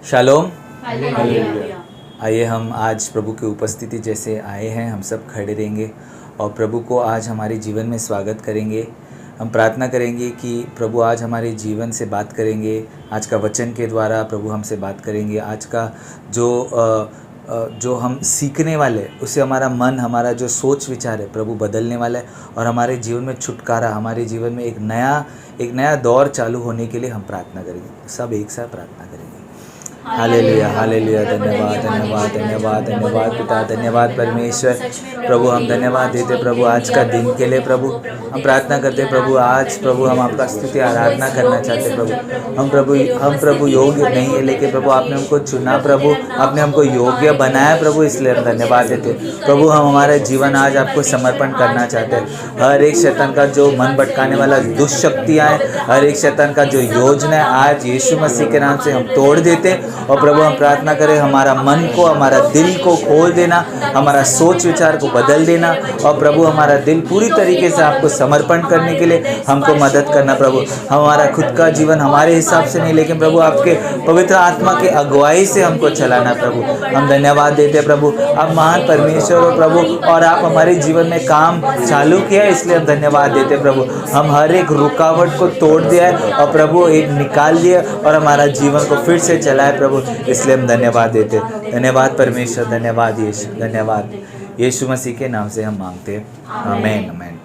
Shalom. Hallelujah. आइए हम आज प्रभु की उपस्थिति जैसे आए हैं हम सब खड़े रहेंगे और प्रभु को आज हमारे जीवन में स्वागत करेंगे। हम प्रार्थना करेंगे कि प्रभु आज हमारे जीवन से बात करेंगे। आज का वचन के द्वारा प्रभु हमसे बात करेंगे। आज का जो हम सीखने वाले उससे हमारा मन, हमारा जो सोच विचार है प्रभु बदलने वाला है और हमारे जीवन में छुटकारा, हमारे जीवन में एक नया दौर चालू होने के लिए हम प्रार्थना करेंगे। सब एक साथ प्रार्थना करेंगे। Hallelujah, hallelujah. धन्यवाद, धन्यवाद, धन्यवाद, धन्यवाद पिता, धन्यवाद परमेश्वर। प्रभु हम धन्यवाद देते प्रभु आज का दिन के लिए। प्रभु हम प्रार्थना करते प्रभु आज प्रभु हम आपका स्तुति आराधना करना चाहते प्रभु। हम प्रभु योग्य नहीं है, लेकिन प्रभु आपने हमको चुना प्रभु, आपने हमको योग्य बनाया प्रभु, इसलिए हम धन्यवाद देते प्रभु। हम हमारा जीवन आज आपको समर्पण करना चाहते हैं। हर एक शैतान का जो मन भटकाने वाला दुष्शक्तियाँ हैं, हर एक शैतान का जो योजना है, आज यीशु मसीह के नाम से हम तोड़ देते। और प्रभु हम प्रार्थना करें हमारा मन को, हमारा दिल को खोल देना, हमारा सोच विचार को बदल देना और प्रभु हमारा दिल पूरी तरीके से आपको समर्पण करने के लिए हमको मदद करना प्रभु। हमारा खुद का जीवन हमारे हिसाब से नहीं, लेकिन प्रभु आपके पवित्र आत्मा के अगुवाई से हमको चलाना प्रभु। हम धन्यवाद देते प्रभु, आप महान परमेश्वर हो प्रभु और आप हमारे जीवन में काम चालू किया, इसलिए हम धन्यवाद देते प्रभु। हम हर एक रुकावट को तोड़ दिया है और प्रभु एक निकाल लिया और हमारा जीवन को फिर से चलाए प्रभु, इसलिए हम धन्यवाद देते। धन्यवाद परमेश्वर, धन्यवाद यीशु, धन्यवाद यीशु मसीह के नाम से हम मांगते हैं, आमीन, आमीन।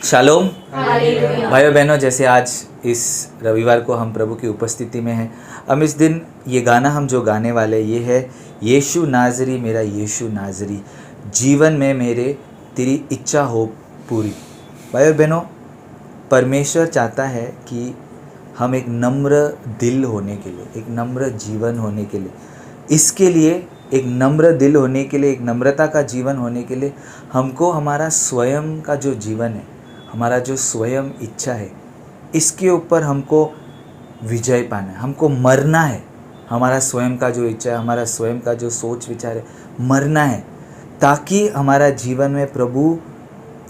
शालोम भाइयों बहनों, जैसे आज इस रविवार को हम प्रभु की उपस्थिति में हैं, हम इस दिन ये गाना हम जो गाने वाले ये है, यीशु नाज़री मेरा यीशु नाज़री, जीवन में मेरे तेरी इच्छा हो पूरी। भाइयों बहनों, परमेश्वर चाहता है कि हम एक नम्र दिल होने के लिए, एक नम्र जीवन होने के लिए, इसके लिए एक नम्र दिल होने के लिए, एक नम्रता का जीवन होने के लिए हमको हमारा स्वयं का जो जीवन है, हमारा जो स्वयं इच्छा है, इसके ऊपर हमको विजय पाना है, हमको मरना है। हमारा स्वयं का जो इच्छा है, हमारा स्वयं का जो सोच विचार है, मरना है, ताकि हमारा जीवन में प्रभु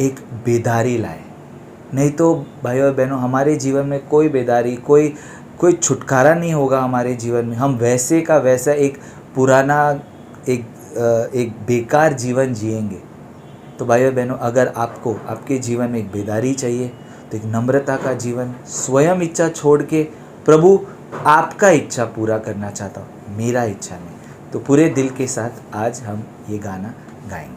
एक बेदारी लाए। नहीं तो भाइयों बहनों, हमारे जीवन में कोई बेदारी, कोई छुटकारा नहीं होगा हमारे जीवन में। हम वैसे का वैसा एक पुराना एक बेकार जीवन जिएंगे। तो भाइयों बहनों, अगर आपको आपके जीवन में एक बेदारी चाहिए तो एक नम्रता का जीवन, स्वयं इच्छा छोड़ के प्रभु आपका इच्छा पूरा करना चाहता हूँ, मेरा इच्छा नहीं, तो पूरे दिल के साथ आज हम ये गाना गाएंगे।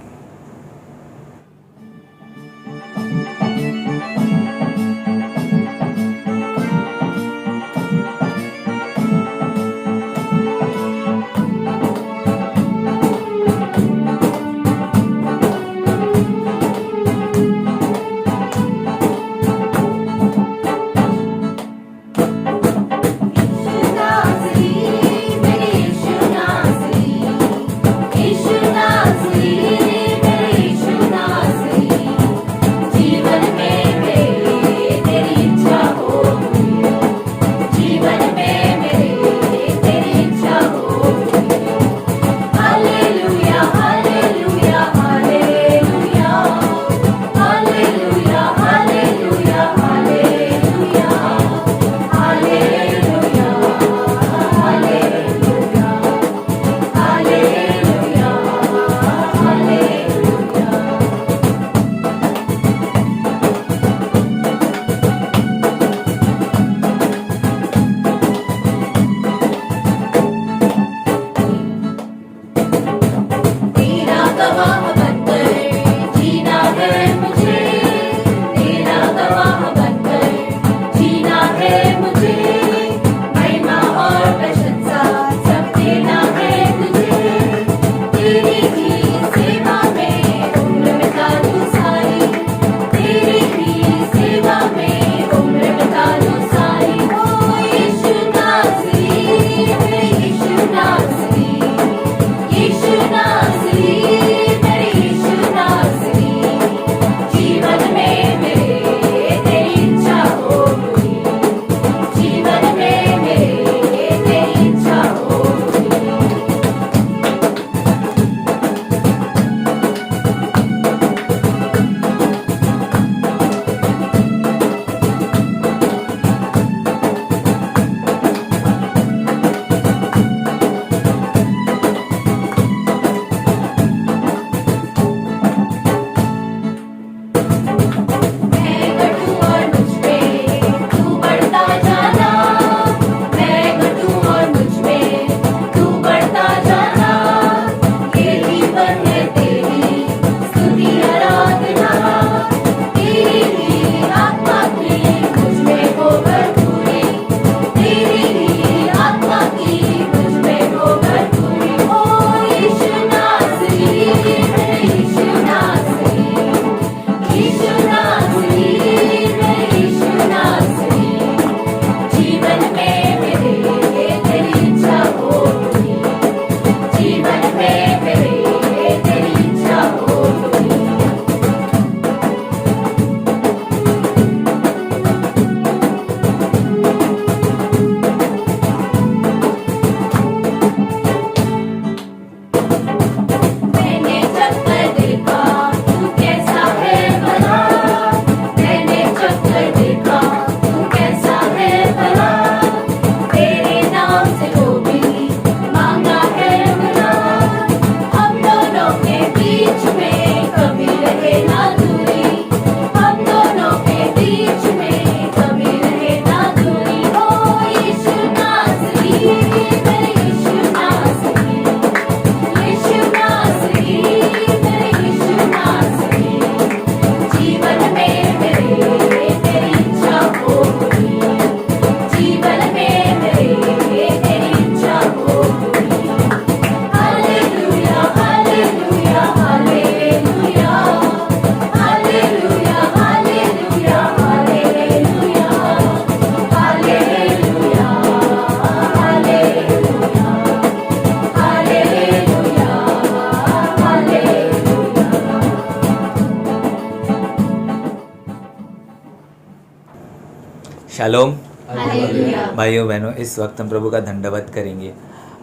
शालोम। हालेलुया। भाइयों बहनों, इस वक्त हम प्रभु का दंडवत करेंगे।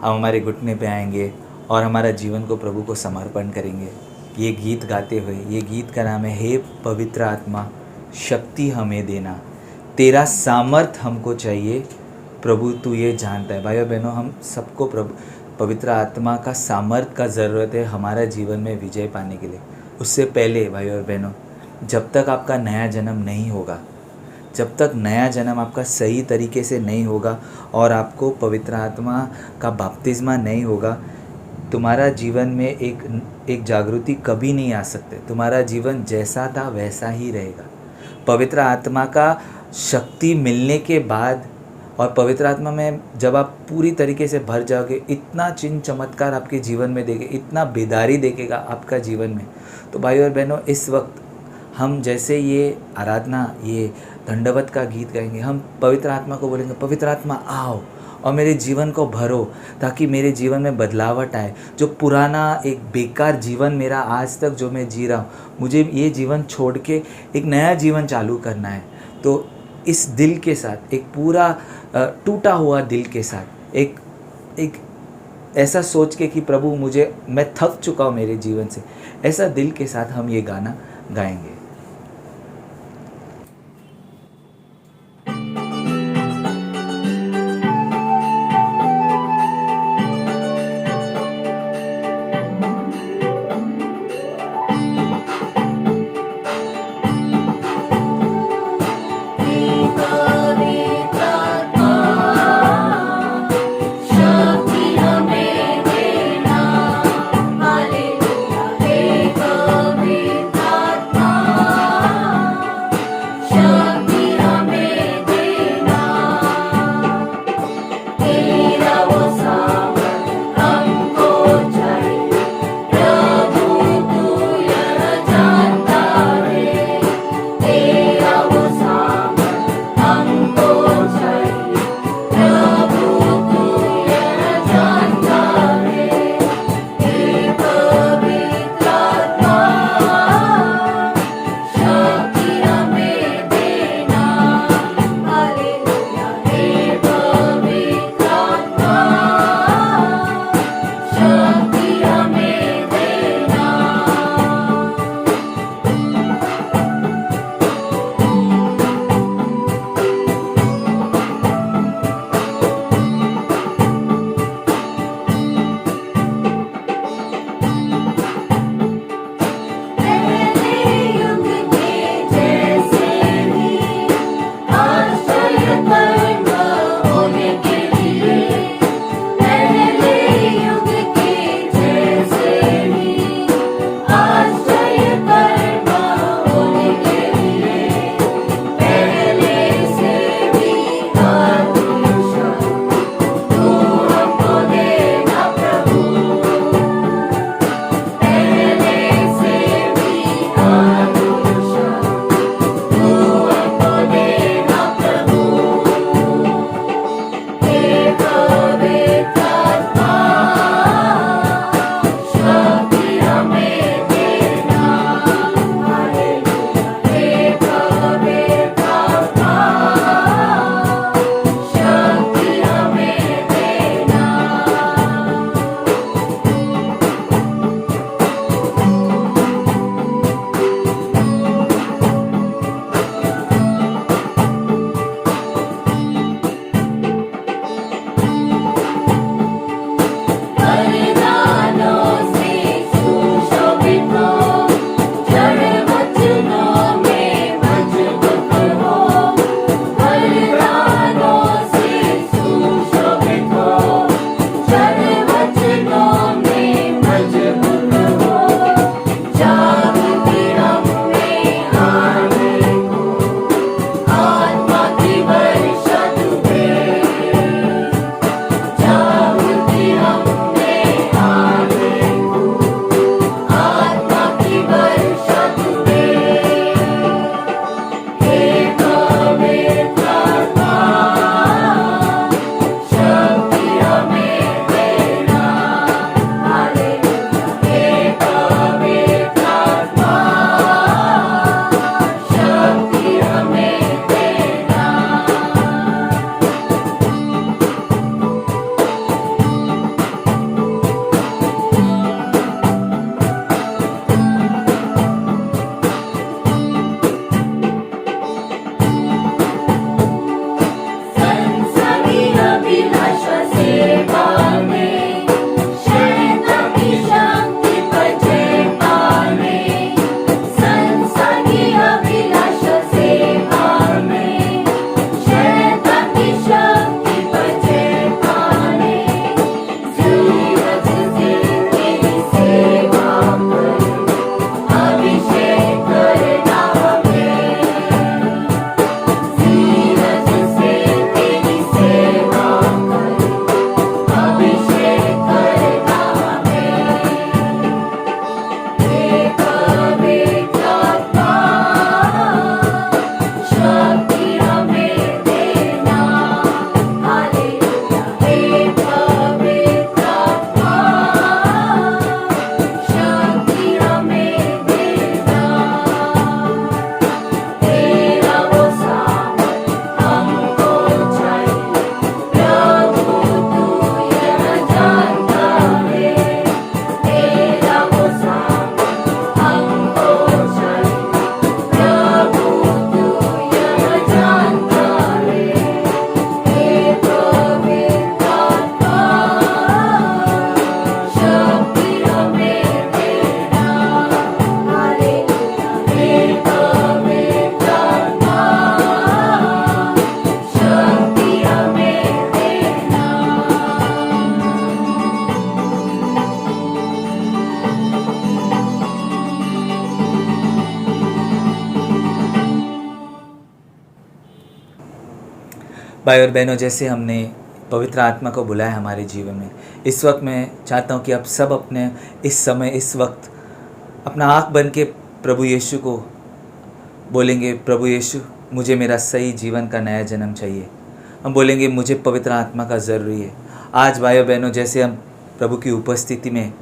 हम हमारे घुटने पे आएंगे और हमारा जीवन को प्रभु को समर्पण करेंगे ये गीत गाते हुए। ये गीत का नाम है, हे पवित्र आत्मा शक्ति हमें देना, तेरा सामर्थ हमको चाहिए प्रभु, तू ये जानता है। भाइयों बहनों, हम सबको प्रभु पवित्र आत्मा का सामर्थ का ज़रूरत है हमारा जीवन में विजय पाने के लिए। उससे पहले भाइयों और बहनों, जब तक आपका नया जन्म नहीं होगा, जब तक नया जन्म आपका सही तरीके से नहीं होगा और आपको पवित्र आत्मा का बपतिस्मा नहीं होगा, तुम्हारा जीवन में एक जागृति कभी नहीं आ सकते। तुम्हारा जीवन जैसा था वैसा ही रहेगा। पवित्र आत्मा का शक्ति मिलने के बाद और पवित्र आत्मा में जब आप पूरी तरीके से भर जाओगे, इतना चिन्ह चमत्कार आपके जीवन में देखे, इतना बेदारी देखेगा आपका जीवन में। तो भाइयों और बहनों, इस वक्त हम जैसे ये आराधना, ये दंडवत का गीत गाएंगे, हम पवित्र आत्मा को बोलेंगे, पवित्र आत्मा आओ और मेरे जीवन को भरो, ताकि मेरे जीवन में बदलावट आए। जो पुराना एक बेकार जीवन मेरा आज तक जो मैं जी रहा हूँ, मुझे ये जीवन छोड़ के एक नया जीवन चालू करना है। तो इस दिल के साथ, एक पूरा टूटा हुआ दिल के साथ, एक ऐसा सोच के कि प्रभु मैं थक चुका हूँ मेरे जीवन से, ऐसा दिल के साथ हम ये गाना गाएंगे। शक्ति हमें देना, हालेलुया। हे पवित्र आत्मा भाई और बहनों, जैसे हमने पवित्र आत्मा को बुलाया हमारे जीवन में, इस वक्त मैं चाहता हूँ कि आप सब अपने इस समय इस वक्त अपना आँख बन के प्रभु यीशु को बोलेंगे, प्रभु यीशु मुझे मेरा सही जीवन का नया जन्म चाहिए। हम बोलेंगे मुझे पवित्र आत्मा का ज़रूरी है। आज भाइयों बहनों, जैसे हम प्रभु की उपस्थिति में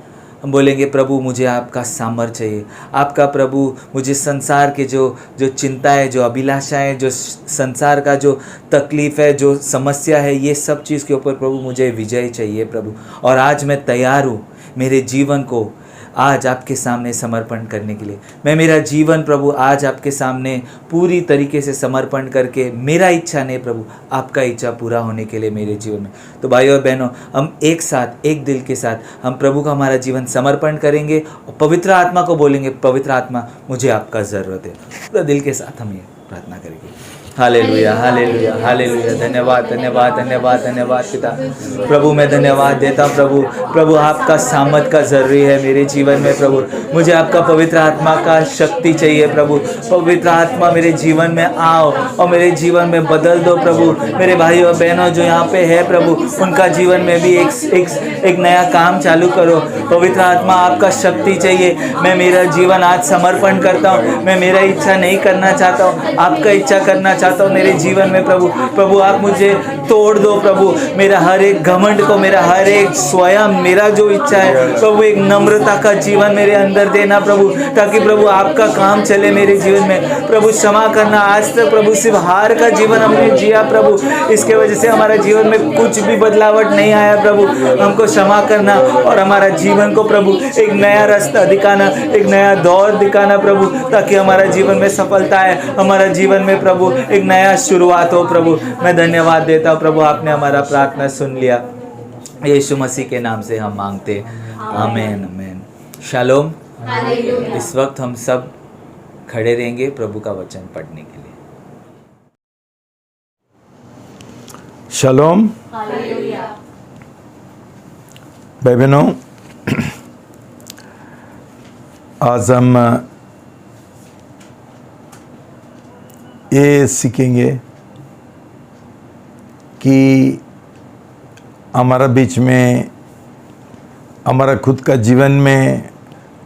हम बोलेंगे, प्रभु मुझे आपका सामर्थ्य चाहिए, आपका प्रभु मुझे संसार के जो चिंता है, जो अभिलाषा है, जो संसार का जो तकलीफ़ है, जो समस्या है, ये सब चीज़ के ऊपर प्रभु मुझे विजय चाहिए प्रभु। और आज मैं तैयार हूँ मेरे जीवन को आज आपके सामने समर्पण करने के लिए। मैं मेरा जीवन प्रभु आज आपके सामने पूरी तरीके से समर्पण करके, मेरा इच्छा नहीं प्रभु, आपका इच्छा पूरा होने के लिए मेरे जीवन में। तो भाइयों और बहनों, हम एक साथ, एक दिल के साथ हम प्रभु का हमारा जीवन समर्पण करेंगे और पवित्र आत्मा को बोलेंगे, पवित्र आत्मा मुझे आपका ज़रूरत है। पूरा दिल के साथ हम ये प्रार्थना करेंगे। Hallelujah, hallelujah, hallelujah. धन्यवाद, धन्यवाद, धन्यवाद, धन्यवाद पिता। प्रभु मैं धन्यवाद देता हूँ प्रभु। प्रभु आपका सामर्थ का ज़रूरी है मेरे जीवन में प्रभु। मुझे आपका पवित्र आत्मा का शक्ति चाहिए प्रभु। पवित्र आत्मा मेरे जीवन में आओ और मेरे जीवन में बदल दो प्रभु। मेरे भाई और बहनों जो यहाँ पे है प्रभु, उनका जीवन में भी एक नया काम चालू करो। पवित्र आत्मा आपका शक्ति चाहिए। मैं मेरा जीवन आज समर्पण करता हूँ। मैं मेरा इच्छा नहीं करना चाहता हूँ, आपका इच्छा करना चाहता हूँ मेरे जीवन में प्रभु। प्रभु आप मुझे तोड़ दो प्रभु, मेरा हर एक घमंड को, मेरा हर एक स्वयं, मेरा जो इच्छा है प्रभु, एक नम्रता का जीवन मेरे अंदर देना प्रभु, ताकि प्रभु आपका काम चले मेरे जीवन में। प्रभु क्षमा करना, आज तक प्रभु सिर्फ हार का जीवन हमने जिया प्रभु, इसके वजह से हमारा जीवन में कुछ भी बदलावट नहीं आया प्रभु। हमको क्षमा करना और हमारा जीवन को प्रभु एक नया रास्ता दिखाना, एक नया दौर दिखाना प्रभु, ताकि हमारा जीवन में सफलता है, हमारा जीवन में प्रभु एक नया शुरुआत हो प्रभु। मैं धन्यवाद देता हूँ प्रभु, आपने हमारा प्रार्थना सुन लिया। यीशु मसीह के नाम से हम मांगते, आमीन, आमीन। शालोम। इस वक्त हम सब खड़े रहेंगे प्रभु का वचन पढ़ने के लिए। शालोम। भाई बहनों, आज हम ये सीखेंगे कि हमारा बीच में, हमारा खुद का जीवन में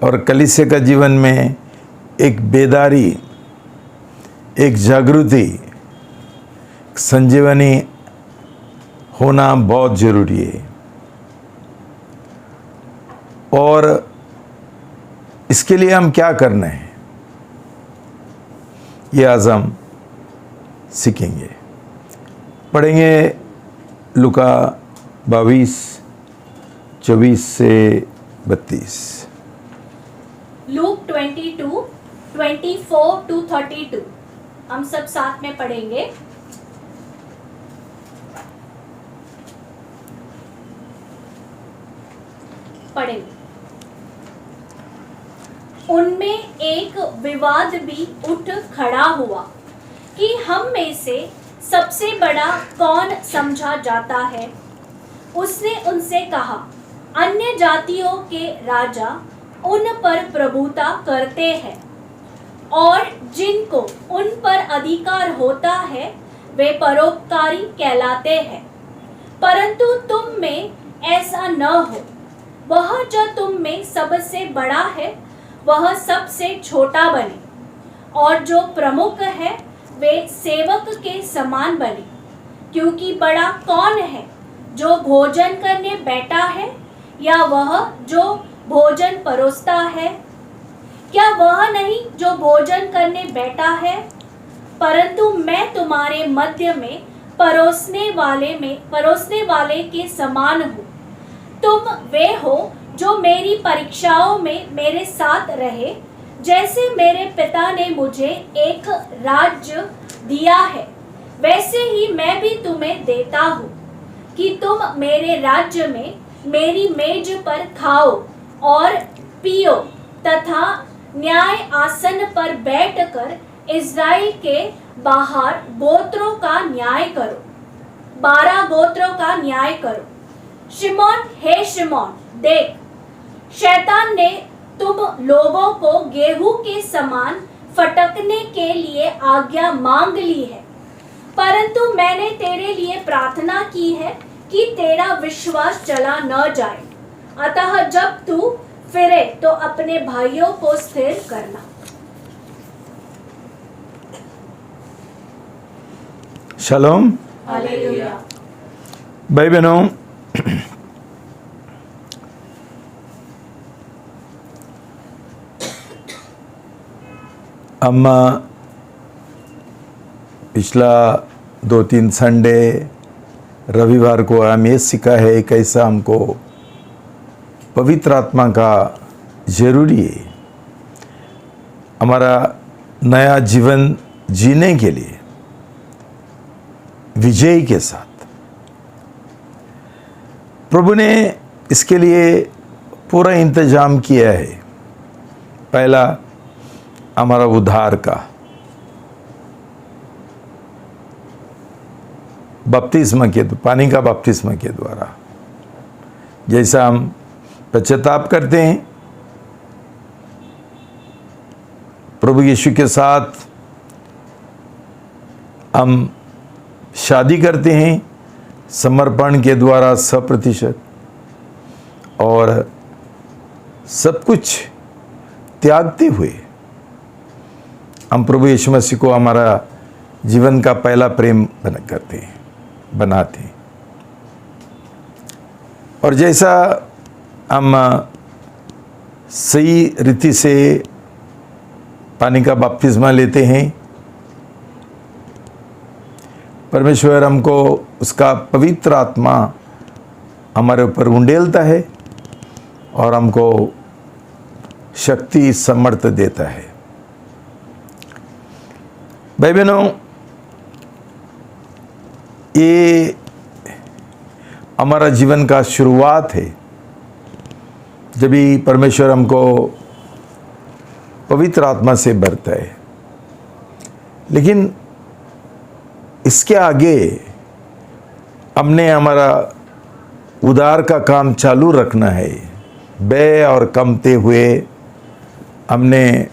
और कलीसिया का जीवन में एक बेदारी, एक जागृति, संजीवनी होना बहुत ज़रूरी है। और इसके लिए हम क्या करना है, ये आज हम सीखेंगे। पढ़ेंगे लूका 22:24 से 32। लूक 22:24-32 हम सब साथ में पढ़ेंगे। उनमें एक विवाद भी उठ खड़ा हुआ कि हम में से सबसे बड़ा कौन समझा जाता है। उसने उनसे कहा, अन्य जातियों के राजा उन पर प्रभुता करते हैं और जिनको उन पर अधिकार होता है वे परोपकारी कहलाते हैं, परंतु तुम में ऐसा न हो। वह जो तुम में सबसे बड़ा है वह सबसे छोटा बने, और जो प्रमुख है वे सेवक के समान बने। क्योंकि बड़ा कौन है, जो भोजन करने बैठा है या वह जो भोजन परोसता है? क्या वह नहीं जो भोजन करने बैठा है? परंतु मैं तुम्हारे मध्य में परोसने वाले के समान हूँ। तुम वे हो जो मेरी परीक्षाओं में मेरे साथ रहे, जैसे मेरे पिता ने मुझे एक राज्य दिया है, वैसे ही मैं भी तुम्हें देता हूँ कि तुम मेरे राज्य में मेरी मेज पर खाओ और पियो तथा न्याय आसन पर बैठकर इज़राइल के 12 गोत्रों का न्याय करो। शिमोन, हे शिमोन, देख, शैतान ने तुम लोगों को गेहूं के समान फटकने के लिए आज्ञा मांग ली है, परंतु मैंने तेरे लिए प्रार्थना की है कि तेरा विश्वास चला न जाए। अतः जब तू फिरे तो अपने भाइयों को स्थिर करना। शलोम हालेलुया। भाई बहनों, हम पिछला 2-3 संडे रविवार को हम ये सीखा है कैसा हमको पवित्र आत्मा का जरूरी है हमारा नया जीवन जीने के लिए विजय के साथ। प्रभु ने इसके लिए पूरा इंतजाम किया है। पहला हमारा उद्धार का बपतिस्मा के पानी का बपतिस्मा के द्वारा, जैसा हम पश्चाताप करते हैं, प्रभु यीशु के साथ हम शादी करते हैं समर्पण के द्वारा 100%, और सब कुछ त्यागते हुए हम प्रभु यीशु मसीह को हमारा जीवन का पहला प्रेम बनाते हैं। और जैसा हम सही रीति से पानी का बपतिस्मा लेते हैं, परमेश्वर हमको उसका पवित्र आत्मा हमारे ऊपर उंडेलता है और हमको शक्ति समर्थ देता है। भाई बहनों, ये हमारा जीवन का शुरुआत है जब भी परमेश्वर हमको पवित्र आत्मा से भरता है। लेकिन इसके आगे हमने हमारा उद्धार का काम चालू रखना है। बे और कमते हुए हमने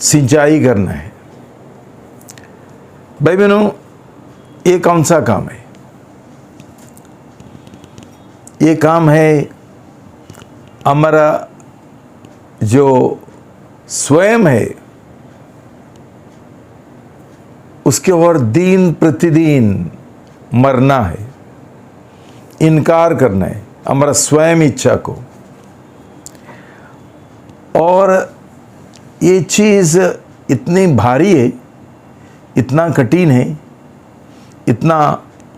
सिंचाई करना है। भाई बहनों, ये कौन सा काम है? ये काम है हमारा जो स्वयं है उसके ओर दिन प्रतिदिन मरना है, इनकार करना है हमारा स्वयं इच्छा को। और ये चीज़ इतनी भारी है, इतना कठिन है, इतना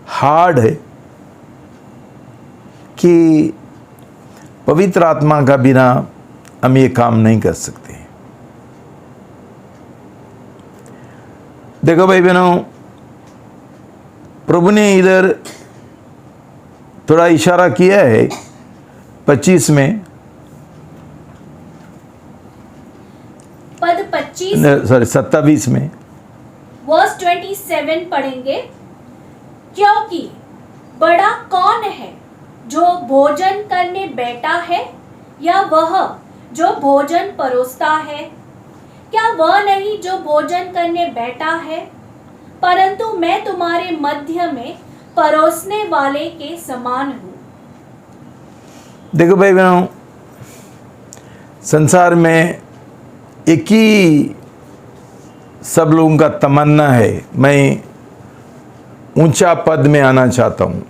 हार्ड है कि पवित्र आत्मा का बिना हम ये काम नहीं कर सकते। देखो भाई बहनों, प्रभु ने इधर थोड़ा इशारा किया है 25 में, पद 25 27 में, वर्स 27 पढ़ेंगे। क्योंकि बड़ा कौन है, जो भोजन करने बैठा है या वह जो भोजन परोसता है? क्या वह नहीं जो भोजन करने बैठा है? परंतु मैं तुम्हारे मध्य में परोसने वाले के समान हूँ। देखो भाई बहनों, संसार में एक ही सब लोगों का तमन्ना है, मैं ऊंचा पद में आना चाहता हूँ,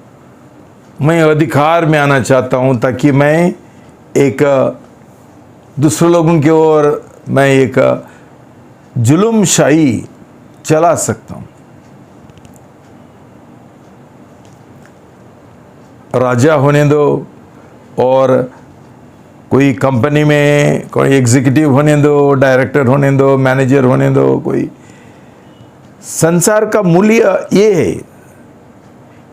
मैं अधिकार में आना चाहता हूँ, ताकि मैं एक दूसरे लोगों की ओर मैं एक जुल्मशाही चला सकता हूँ। राजा होने दो, और कोई कंपनी में कोई एग्जीक्यूटिव होने दो, डायरेक्टर होने दो, मैनेजर होने दो, कोई। संसार का मूल्य ये है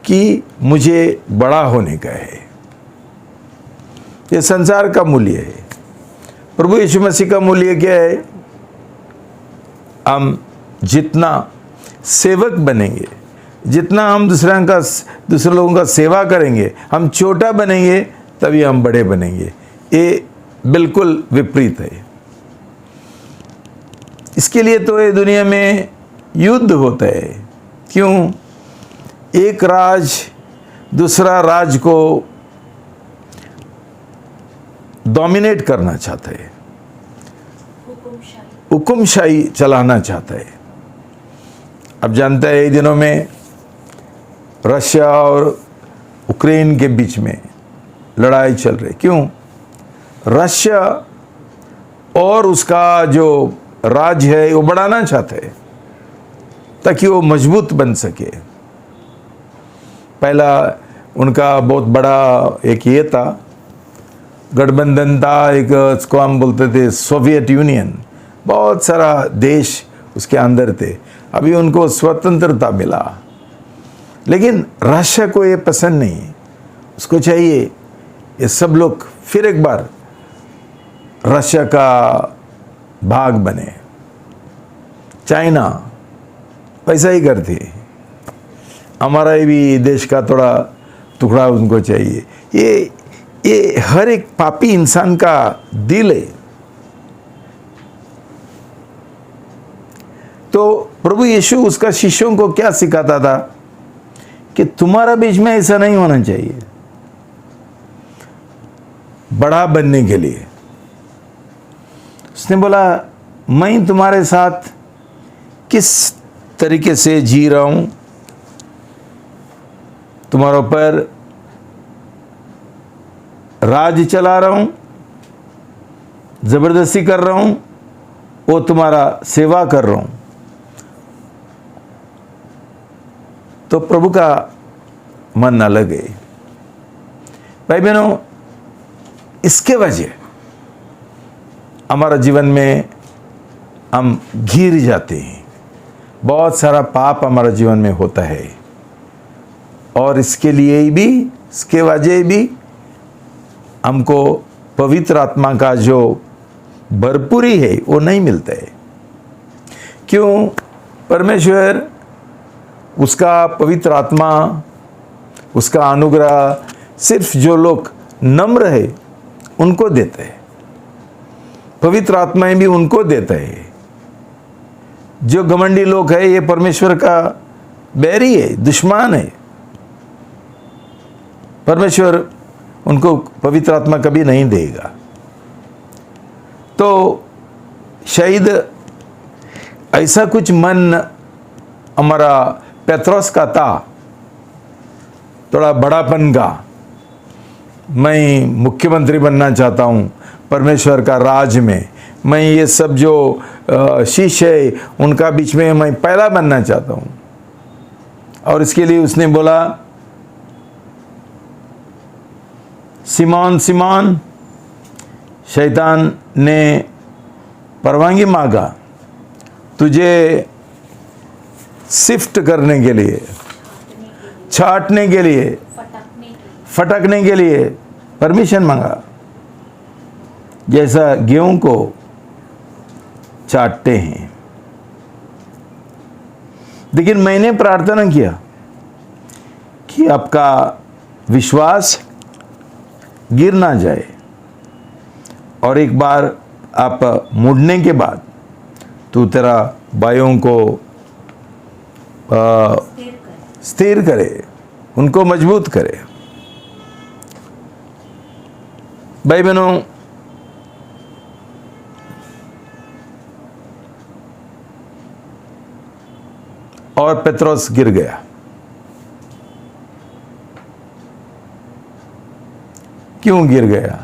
कि मुझे बड़ा होने का है, ये संसार का मूल्य है। प्रभु यीशु मसीह का मूल्य क्या है? हम जितना सेवक बनेंगे, जितना हम दूसरे लोगों का सेवा करेंगे, हम छोटा बनेंगे तभी हम बड़े बनेंगे। ये बिल्कुल विपरीत है। इसके लिए तो ये दुनिया में युद्ध होता है। क्यों? एक राज दूसरा राज को डोमिनेट करना चाहता है, हुकुमशाही चलाना चाहता है। अब जानते हैं, इन दिनों में रशिया और यूक्रेन के बीच में लड़ाई चल रही। क्यों? रशिया और उसका जो राज्य है वो बढ़ाना चाहते हैं ताकि वो मजबूत बन सके। पहला उनका बहुत बड़ा एक ये था, गठबंधन था, एक उसको हम बोलते थे सोवियत यूनियन, बहुत सारा देश उसके अंदर थे। अभी उनको स्वतंत्रता मिला, लेकिन रशिया को ये पसंद नहीं। उसको चाहिए ये सब लोग फिर एक बार रशिया का भाग बने। चाइना वैसा ही करती, हमारा भी देश का थोड़ा टुकड़ा उनको चाहिए। ये हर एक पापी इंसान का दिल है। तो प्रभु यीशु उसका शिष्यों को क्या सिखाता था कि तुम्हारा बीच में ऐसा नहीं होना चाहिए। बड़ा बनने के लिए उसने बोला, मैं तुम्हारे साथ किस तरीके से जी रहा हूं, तुम्हारे ऊपर राज चला रहा हूं, जबरदस्ती कर रहा हूं, वो तुम्हारा सेवा कर रहा हूं। तो प्रभु का मन अलग है। भाई बहनों, इसके वजह हमारा जीवन में हम घिर जाते हैं, बहुत सारा पाप हमारा जीवन में होता है, और इसके लिए भी, इसके वजह भी हमको पवित्र आत्मा का जो भरपूरी है वो नहीं मिलता है। क्यों? परमेश्वर उसका पवित्र आत्मा, उसका अनुग्रह सिर्फ जो लोग नम्र है उनको देते हैं। पवित्र आत्माएं भी उनको देते हैं। जो घमंडी लोग है ये परमेश्वर का बैरी है, दुश्मन है। परमेश्वर उनको पवित्र आत्मा कभी नहीं देगा। तो शायद ऐसा कुछ मन हमारा पेत्रोस का था, थोड़ा बड़ापन का। मैं मुख्यमंत्री बनना चाहता हूँ परमेश्वर का राज में, मैं ये सब जो शिष्य है उनका बीच में मैं पहला बनना चाहता हूँ। और इसके लिए उसने बोला, सिमोन सिमोन, शैतान ने परवानगी मांगा तुझे सिफ्ट करने के लिए, छाटने के लिए, फटकने के लिए परमिशन मांगा, जैसा गेहूं को चाटते हैं। लेकिन मैंने प्रार्थना किया कि आपका विश्वास गिर ना जाए, और एक बार आप मुड़ने के बाद तू तेरा भाइयों को स्थिर करे, उनको मजबूत करे। भाई बहनों, और पेत्रोस गिर गया। क्यों गिर गया?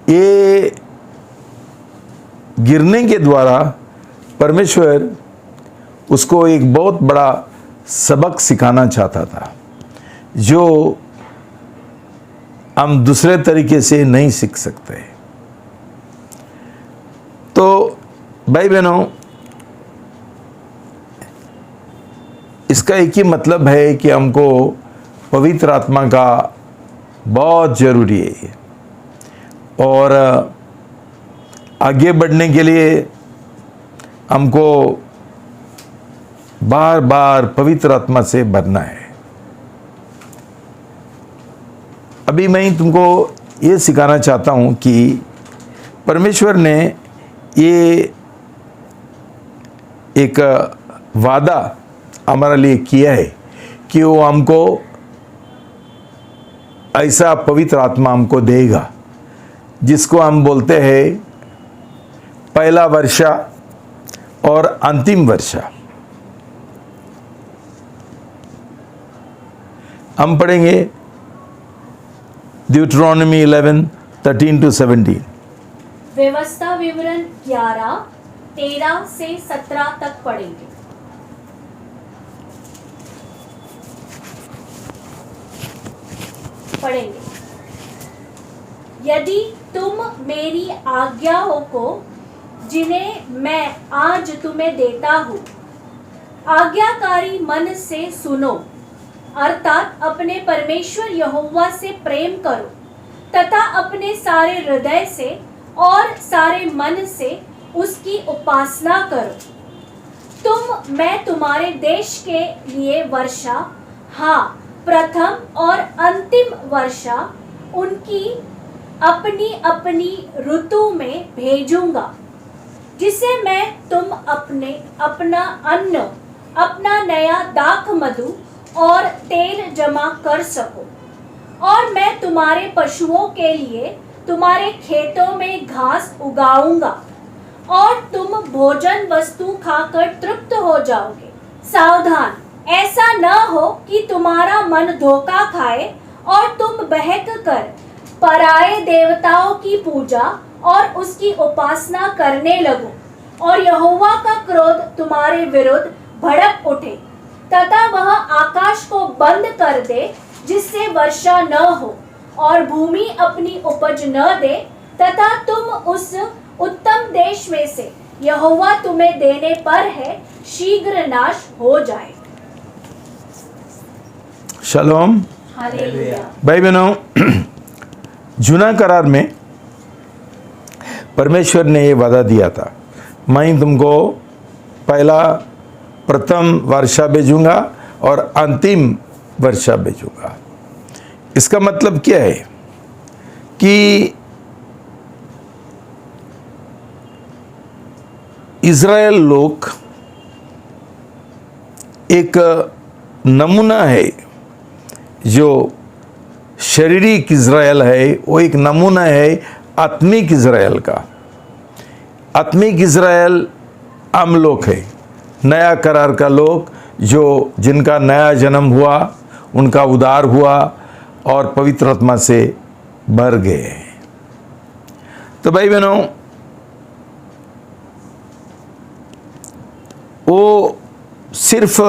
ये गिरने के द्वारा परमेश्वर उसको एक बहुत बड़ा सबक सिखाना चाहता था, जो हम दूसरे तरीके से नहीं सीख सकते। तो भाई बहनों, इसका एक ही मतलब है कि हमको पवित्र आत्मा का बहुत ज़रूरी है, और आगे बढ़ने के लिए हमको बार बार पवित्र आत्मा से भरना है। अभी मैं तुमको ये सिखाना चाहता हूँ कि परमेश्वर ने ये एक वादा हमारे लिए किया है कि वो हमको ऐसा पवित्र आत्मा हमको देगा जिसको हम बोलते हैं पहला वर्षा और अंतिम वर्षा। हम पढ़ेंगे ड्यूटरोनॉमी 11:13-17। व्यवस्था विवरण 11:13 से 17 तक पढ़ेंगे। यदि तुम मेरी आज्ञाओं को, जिन्हें मैं आज तुम्हें देता हूँ, आज्ञाकारी मन से सुनो, अर्थात अपने परमेश्वर यहोवा से प्रेम करो तथा अपने सारे हृदय से और सारे मन से उसकी उपासना करो, मैं तुम्हारे देश के लिए वर्षा, हाँ प्रथम और अंतिम वर्षा उनकी अपनी अपनी ऋतु में भेजूंगा, जिसे मैं तुम अपना अन्न, अपना नया दाख मधु और तेल जमा कर सको। और मैं तुम्हारे पशुओं के लिए तुम्हारे खेतों में घास उगाऊंगा और तुम भोजन वस्तु खाकर तृप्त हो जाओगे। सावधान, ऐसा न हो कि तुम्हारा मन धोखा खाए और तुम बहक कर पराये देवताओं की पूजा और उसकी उपासना करने लगो और यहोवा का क्रोध तुम्हारे विरुद्ध भड़क उठे तथा वह आकाश को बंद कर दे जिससे वर्षा न हो और भूमि अपनी उपज न दे तथा तुम उस उत्तम देश में से यहोवा तुम्हें देने पर है शीघ्र नाश हो जाए। शलोम। हालेलुया। भाई बहनों, जूना करार में परमेश्वर ने ये वादा दिया था, मैं तुमको पहला प्रथम वर्षा भेजूंगा और अंतिम वर्षा भेजूंगा। इसका मतलब क्या है कि इज़राइल लोग एक नमूना है, जो शारीरिक इज़राइल है वो एक नमूना है आत्मिक इज़राइल का। आत्मिक इज़राइल हम लोग है, नया करार का लोग, जो जिनका नया जन्म हुआ, उनका उद्धार हुआ और पवित्र आत्मा से भर गए। तो भाई बहनों, वो सिर्फ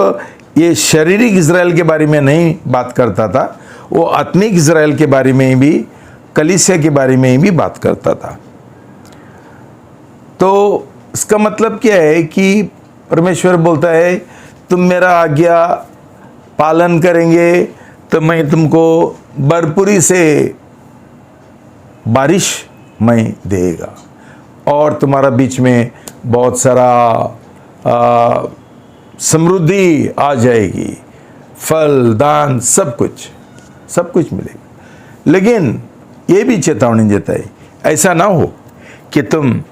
ये शारीरिक इज़राइल के बारे में नहीं बात करता था, वो आत्मिक इज़राइल के बारे में भी, कलीसिया के बारे में भी बात करता था। तो इसका मतलब क्या है कि परमेश्वर बोलता है तुम मेरा आज्ञा पालन करेंगे तो मैं तुमको भरपूरी से बारिश मैं देगा और तुम्हारा बीच में बहुत सारा समृद्धि आ जाएगी, फल दान सब कुछ मिलेगा। लेकिन ये भी चेतावनी देता है, ऐसा ना हो कि तुम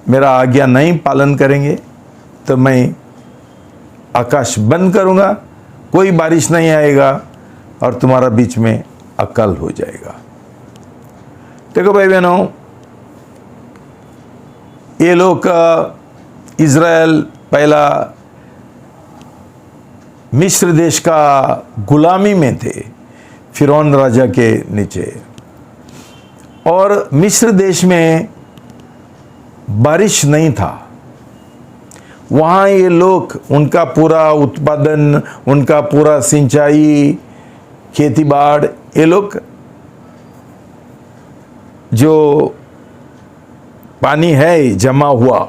मेरा आज्ञा नहीं पालन करेंगे तो मैं आकाश बंद करूँगा, कोई बारिश नहीं आएगा और तुम्हारा बीच में अकाल हो जाएगा। देखो भाई बहनों, ये लोग इज़राइल पहला मिस्र देश का गुलामी में थे, फिरौन राजा के नीचे, और मिस्र देश में बारिश नहीं था। वहाँ ये लोग, उनका पूरा उत्पादन, उनका पूरा सिंचाई, खेती बाड़, ये लोग जो पानी है जमा हुआ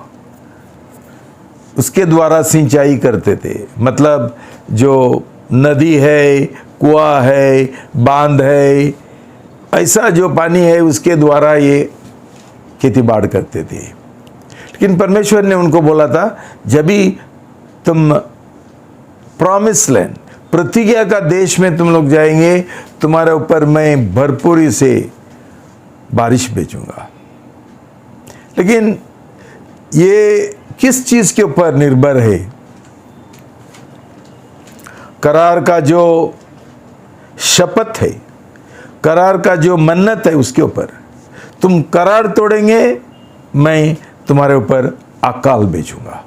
उसके द्वारा सिंचाई करते थे। मतलब जो नदी है, कुआं है, बांध है, ऐसा जो पानी है उसके द्वारा ये खेती बाड़ करते थे। लेकिन परमेश्वर ने उनको बोला था, जब भी तुम प्रॉमिस लैंड, प्रतिज्ञा का देश में तुम लोग जाएंगे, तुम्हारे ऊपर मैं भरपूरी से बारिश भेजूंगा। लेकिन ये किस चीज के ऊपर निर्भर है? करार का जो शपथ है, करार का जो मन्नत है, उसके ऊपर तुम करार तोड़ेंगे, मैं तुम्हारे ऊपर अकाल भेजूंगा,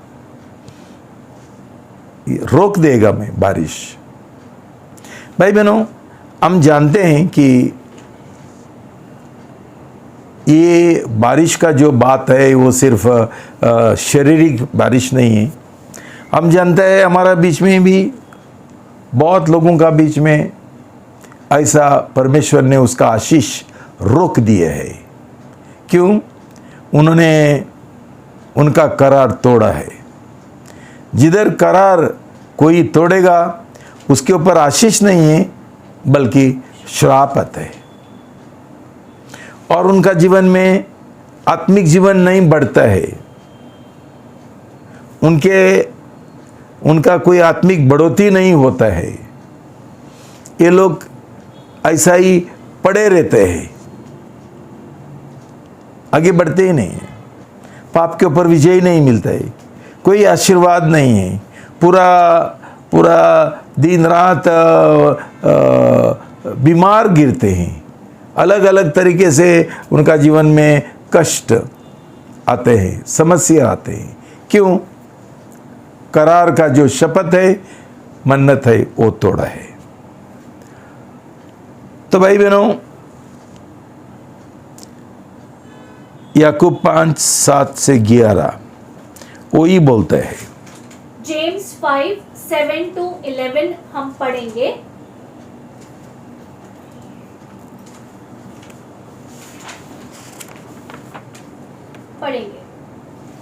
रोक देगा मैं बारिश। भाई बहनों, हम जानते हैं कि ये बारिश का जो बात है वो सिर्फ शारीरिक बारिश नहीं है। हम जानते हैं हमारा बीच में भी बहुत लोगों का बीच में ऐसा परमेश्वर ने उसका आशीष रोक दिया है। क्यों? उन्होंने उनका करार तोड़ा है। जिधर करार कोई तोड़ेगा उसके ऊपर आशीष नहीं है बल्कि श्रापत है, और उनका जीवन में आत्मिक जीवन नहीं बढ़ता है, उनका कोई आत्मिक बढ़ोतरी नहीं होता है। ये लोग ऐसा ही पड़े रहते हैं, आगे बढ़ते ही नहीं है, पाप के ऊपर विजय नहीं मिलता है, कोई आशीर्वाद नहीं है, पूरा दिन रात बीमार गिरते हैं, अलग अलग तरीके से उनका जीवन में कष्ट आते हैं, समस्या आते हैं। क्यों? करार का जो शपथ है, मन्नत है, वो तोड़ा है। तो भाई बहनों, याकूब 5:7-11 वो ही बोलता है। जेम्स 5:7-11 हम पढ़ेंगे।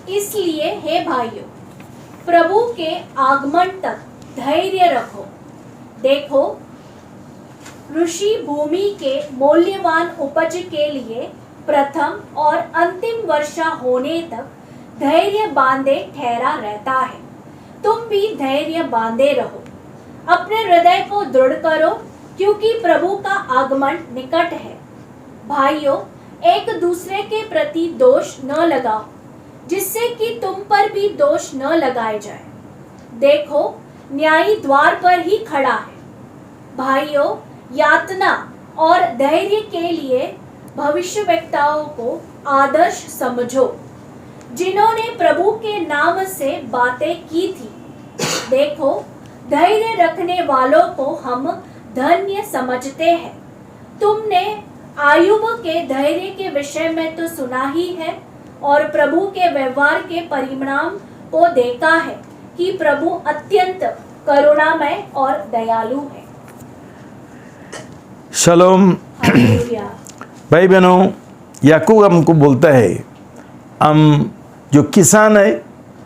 इसलिए हे भाइयों, प्रभु के आगमन तक धैर्य रखो। देखो, ऋषि भूमि के मूल्यवान उपज के लिए प्रथम और अंतिम वर्षा होने तक धैर्य बांधे ठहरा रहता है। तुम भी धैर्य बांधे रहो, अपने हृदय को दृढ़ करो, क्योंकि प्रभु का आगमन निकट है। भाइयों, एक दूसरे के प्रति दोष न लगाओ, जिससे कि तुम पर भी दोष न लगाए जाए। देखो, न्यायी द्वार पर ही खड़ा है। भाइयों, यातना और धैर्य के लिए भविष्यवक्ताओं को आदर्श समझो, जिन्होंने प्रभु के नाम से बातें की थी। देखो, धैर्य रखने वालों को हम धन्य समझते हैं। तुमने आयुब के धैर्य के विषय में तो सुना ही है, और प्रभु के व्यवहार के परिणाम को देखा है कि प्रभु अत्यंत करुणामय और दयालु है। शलोम। हालेलुया। भाई बहनों, याकूब हमको बोलता है हम जो किसान है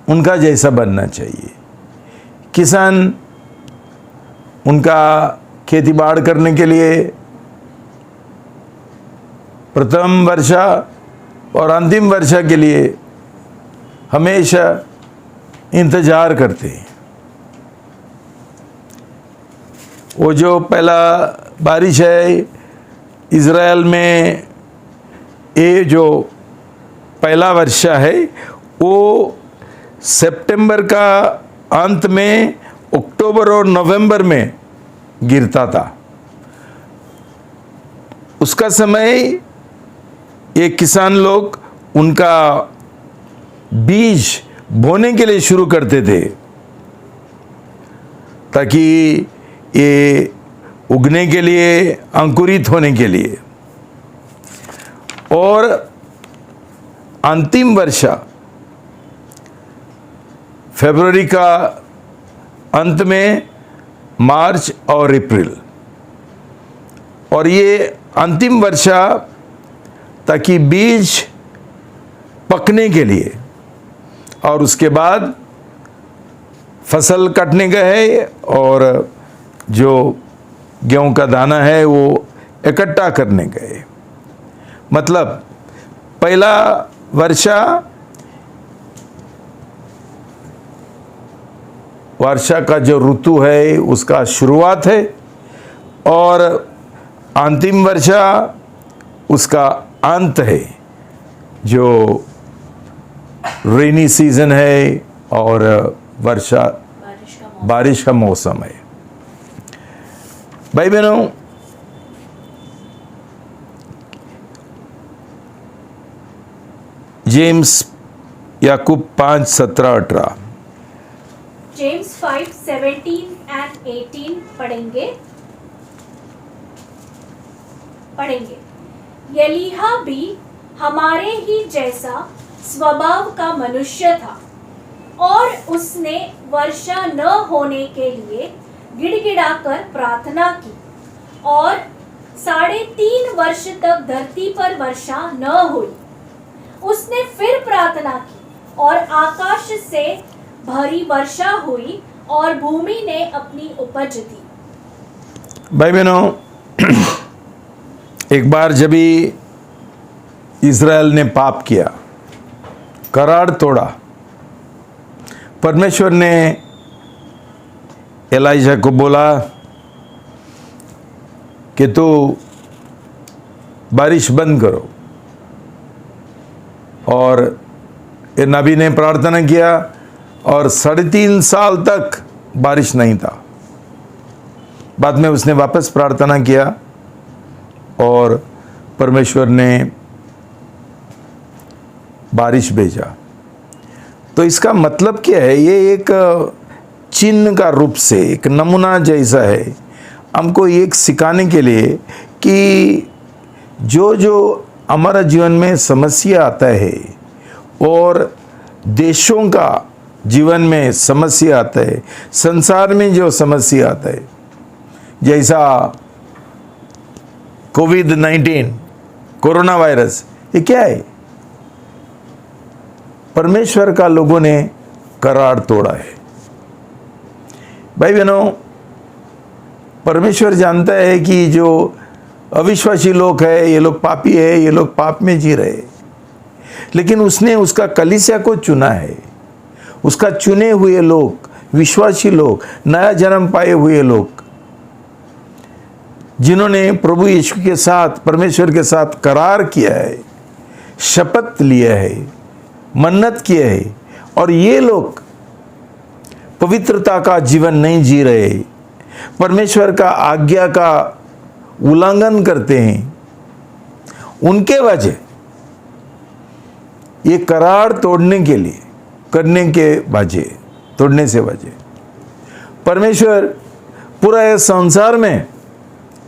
उनका जैसा बनना चाहिए। किसान उनका खेती बाड़ करने के लिए प्रथम वर्षा और अंतिम वर्षा के लिए हमेशा इंतजार करते हैं। वो जो पहला बारिश है इज़राइल में, ये जो पहला वर्षा है वो सितंबर का अंत में, अक्टूबर और नवंबर में गिरता था। उसका समय ये किसान लोग उनका बीज बोने के लिए शुरू करते थे, ताकि ये उगने के लिए, अंकुरित होने के लिए। और अंतिम वर्षा फरवरी का अंत में, मार्च और अप्रैल, और ये अंतिम वर्षा ताकि बीज पकने के लिए, और उसके बाद फसल कटने का है और जो गेहूं का दाना है वो इकट्ठा करने का है। मतलब पहला वर्षा का जो ऋतु है उसका शुरुआत है, और अंतिम वर्षा उसका अंत है, जो रेनी सीजन है और वर्षा बारिश का मौसम। बारिश का मौसम है। भाई बहनों, जेम्स याकूब 5:17-18। जेम्स 5:17 and 18 पढ़ेंगे। एलीहा भी हमारे ही जैसा स्वभाव का मनुष्य था और उसने वर्षा न होने के लिए गिड़गिड़ाकर प्रार्थना की और 3.5 वर्ष तक धरती पर वर्षा न हुई। उसने फिर प्रार्थना की और आकाश से भारी वर्षा हुई और भूमि ने अपनी उपज दी। भाई बहनों, एक बार जब भी इज़राइल ने पाप किया, करार तोड़ा, परमेश्वर ने एलाइजा को बोला कि तू बारिश बंद करो, और ये नबी ने प्रार्थना किया और 3.5 साल तक बारिश नहीं था। बाद में उसने वापस प्रार्थना किया और परमेश्वर ने बारिश भेजा। तो इसका मतलब क्या है? ये एक चिन्ह का रूप से, एक नमूना जैसा है, हमको एक सिखाने के लिए कि जो हमारा जीवन में समस्या आता है और देशों का जीवन में समस्या आता है, संसार में जो समस्या आता है, जैसा कोविड-19 कोरोना वायरस, ये क्या है? परमेश्वर का लोगों ने करार तोड़ा है। भाई बहनों, परमेश्वर जानता है कि जो अविश्वासी लोग है, ये लोग पापी है, ये लोग पाप में जी रहे, लेकिन उसने उसका कलीसिया को चुना है। उसका चुने हुए लोग, विश्वासी लोग, नया जन्म पाए हुए लोग, जिन्होंने प्रभु यीशु के साथ, परमेश्वर के साथ करार किया है, शपथ लिया है, मन्नत किया है, और ये लोग पवित्रता का जीवन नहीं जी रहे, परमेश्वर का आज्ञा का उल्लंघन करते हैं, उनके वजह ये करार तोड़ने के लिए, तोड़ने से वजह परमेश्वर पूरा इस संसार में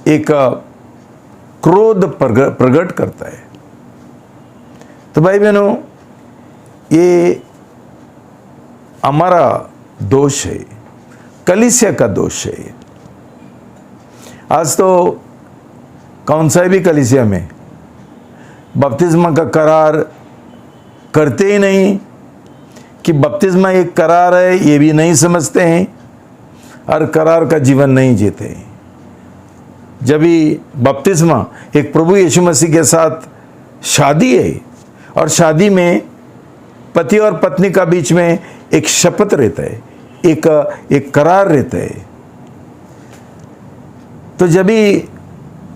एक क्रोध प्रकट करता है। तो भाई बहनों, ये हमारा दोष है, कलीसिया का दोष है। आज तो कौन सा भी कलीसिया में बपतिस्मा का करार करते ही नहीं, कि बपतिस्मा एक करार है ये भी नहीं समझते हैं, और करार का जीवन नहीं जीते हैं। जब भी बपतिस्मा एक प्रभु यीशु मसीह के साथ शादी है, और शादी में पति और पत्नी का बीच में एक शपथ रहता है, एक करार रहता है। तो जब भी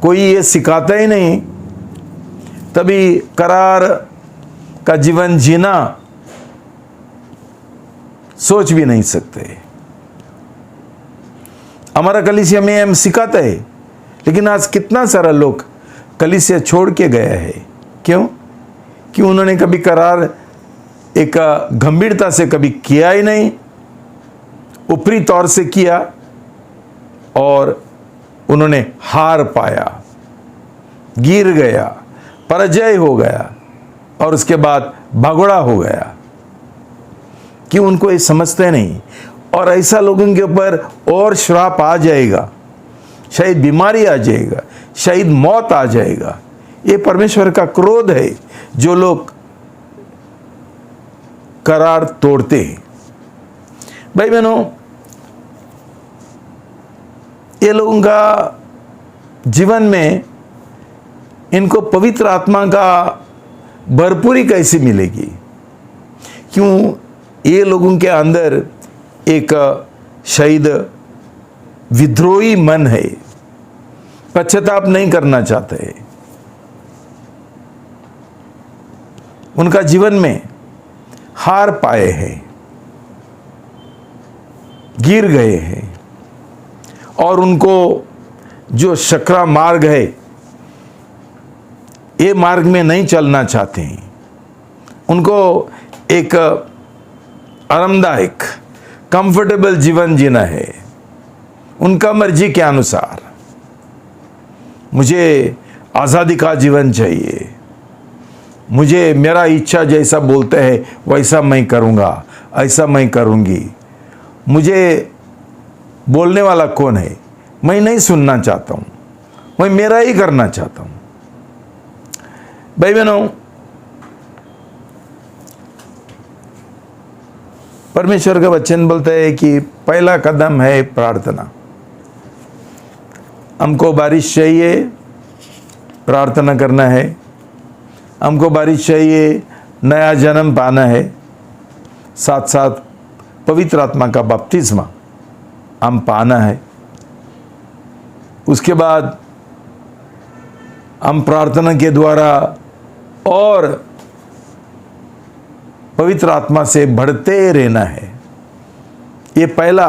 कोई ये सिखाता ही नहीं, तभी करार का जीवन जीना सोच भी नहीं सकते। हमारा कलीसिया में हम सिखाते हैं, लेकिन आज कितना सारा लोग कलीसिया छोड़ के गया है। क्यों? कि उन्होंने कभी करार एक गंभीरता से कभी किया ही नहीं, ऊपरी तौर से किया, और उन्होंने हार पाया, गिर गया, पराजय हो गया, और उसके बाद भगोड़ा हो गया, कि उनको ये समझते नहीं। और ऐसा लोगों के ऊपर और श्राप आ जाएगा, शायद बीमारी आ जाएगा, शायद मौत आ जाएगा। ये परमेश्वर का क्रोध है जो लोग करार तोड़ते हैं। भाई बहनों, ये लोगों का जीवन में इनको पवित्र आत्मा का भरपूरी कैसे मिलेगी? क्यों? ये लोगों के अंदर एक शायद विद्रोही मन है, पश्चाताप नहीं करना चाहते। उनका जीवन में हार पाए हैं, गिर गए हैं, और उनको जो शकरा मार्ग है ये मार्ग में नहीं चलना चाहते हैं। उनको एक आरामदायक कंफर्टेबल जीवन जीना है उनका मर्जी के अनुसार। मुझे आज़ादी का जीवन चाहिए, मुझे मेरा इच्छा जैसा बोलते हैं वैसा मैं करूँगा, ऐसा मैं करूँगी। मुझे बोलने वाला कौन है, मैं नहीं सुनना चाहता हूँ, मैं मेरा ही करना चाहता हूँ। भाई बहनों, परमेश्वर का वचन बोलता है कि पहला कदम है प्रार्थना। हमको बारिश चाहिए, प्रार्थना करना है। हमको बारिश चाहिए, नया जन्म पाना है, साथ साथ पवित्र आत्मा का बपतिस्मा हम पाना है। उसके बाद हम प्रार्थना के द्वारा और पवित्र आत्मा से बढ़ते रहना है। ये पहला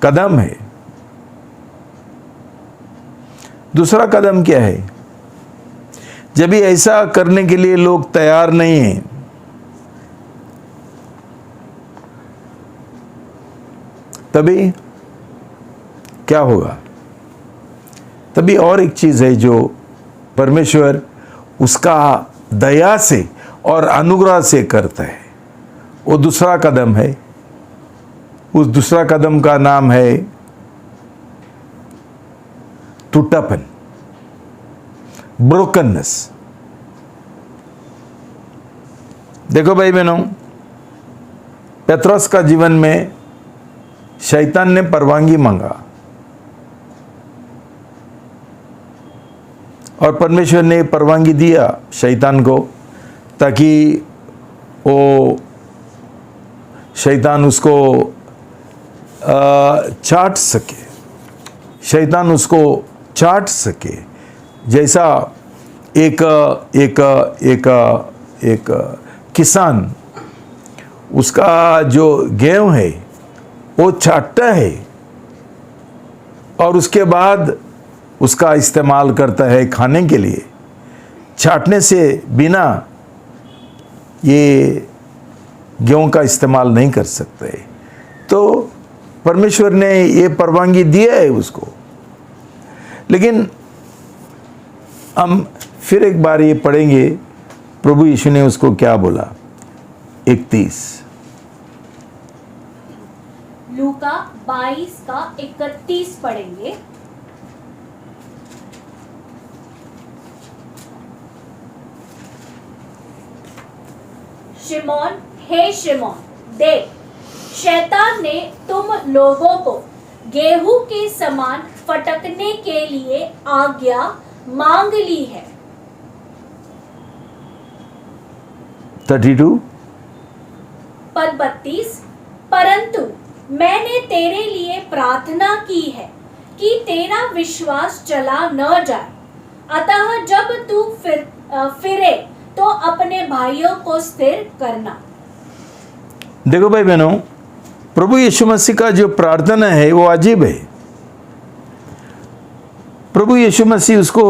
कदम है। दूसरा कदम क्या है? जब भी ऐसा करने के लिए लोग तैयार नहीं हैं, तभी क्या होगा? तभी और एक चीज है जो परमेश्वर उसका दया से और अनुग्रह से करता है, वो दूसरा कदम है। उस दूसरा कदम का नाम है टूटापन, ब्रोकननेस। देखो भाई बहनों, पेत्रोस का जीवन में शैतान ने परवानगी मांगा और परमेश्वर ने परवानगी दिया शैतान को, ताकि वो शैतान उसको चाट सके, शैतान उसको चाट सके। जैसा एक एक एक एक किसान उसका जो गेहूं है वो चाटता है और उसके बाद उसका इस्तेमाल करता है खाने के लिए। चाटने से बिना ये गेहूं का इस्तेमाल नहीं कर सकते। तो परमेश्वर ने ये परवानगी दिया है उसको। लेकिन हम फिर एक बार ये पढ़ेंगे प्रभु यीशु ने उसको क्या बोला। 31 लूका 22 का 31 पढ़ेंगे। शिमोन, हे शिमोन, देख, शैतान ने तुम लोगों को गेहूं के समान फटकने के लिए आज्ञा मांग ली है। 32 पद 32, परंतु मैंने तेरे लिए प्रार्थना की है कि तेरा विश्वास चला न जाए, अतः जब तू फिरे तो अपने भाइयों को स्थिर करना। देखो भाई बहनों, प्रभु यीशु मसीह का जो प्रार्थना है वो अजीब है। प्रभु यीशु मसीह उसको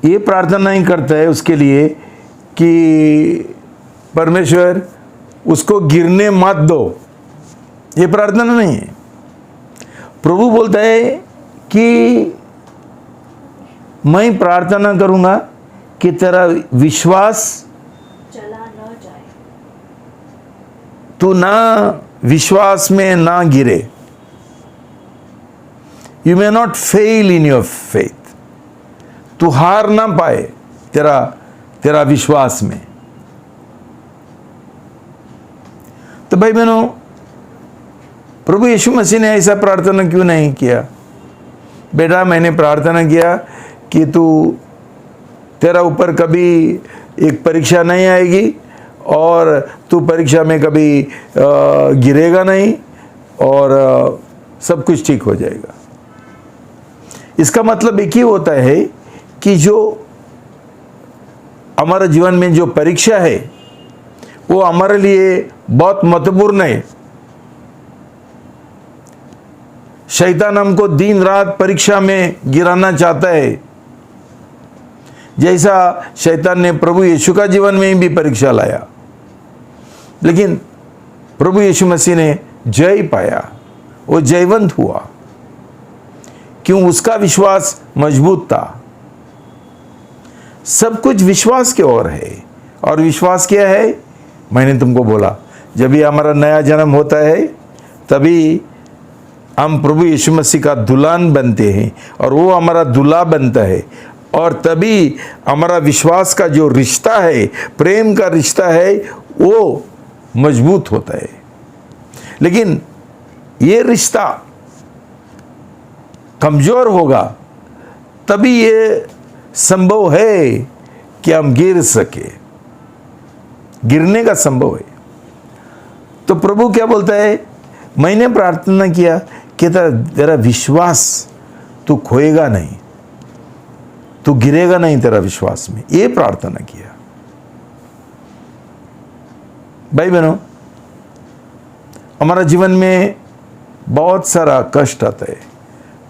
ये प्रार्थना नहीं करता है उसके लिए कि परमेश्वर उसको गिरने मत दो, ये प्रार्थना नहीं है। प्रभु बोलता है कि मैं प्रार्थना करूंगा कि तेरा विश्वास चला न जाए, तू ना विश्वास में ना गिरे। You may not fail in your faith, तू हार ना पाए तेरा विश्वास में। तो भाई बहनों, प्रभु यीशु मसीह ने ऐसा प्रार्थना क्यों नहीं किया? बेटा, मैंने प्रार्थना किया कि तेरा ऊपर कभी एक परीक्षा नहीं आएगी और तू परीक्षा में कभी गिरेगा नहीं और सब कुछ ठीक हो जाएगा। इसका मतलब एक ही होता है कि जो हमारा जीवन में जो परीक्षा है वो हमारे लिए बहुत महत्वपूर्ण है। शैतान हमको दिन रात परीक्षा में गिराना चाहता है, जैसा शैतान ने प्रभु यीशु का जीवन में भी परीक्षा लाया, लेकिन प्रभु यीशु मसीह ने जय पाया, वो जयवंत हुआ। क्यों? उसका विश्वास मजबूत था। सब कुछ विश्वास की ओर है, और विश्वास क्या है? मैंने तुमको बोला, जब भी हमारा नया जन्म होता है तभी हम प्रभु यीशु मसीह का दुल्हन बनते हैं और वो हमारा दूल्हा बनता है, और तभी हमारा विश्वास का जो रिश्ता है, प्रेम का रिश्ता है, वो मजबूत होता है। लेकिन ये रिश्ता कमजोर होगा तभी ये संभव है कि हम गिर सके, गिरने का संभव है। तो प्रभु क्या बोलता है? मैंने प्रार्थना किया कि तेरा विश्वास तू खोएगा नहीं, तू गिरेगा नहीं तेरा विश्वास में, ये प्रार्थना किया। भाई बहनों, हमारा जीवन में बहुत सारा कष्ट आता है,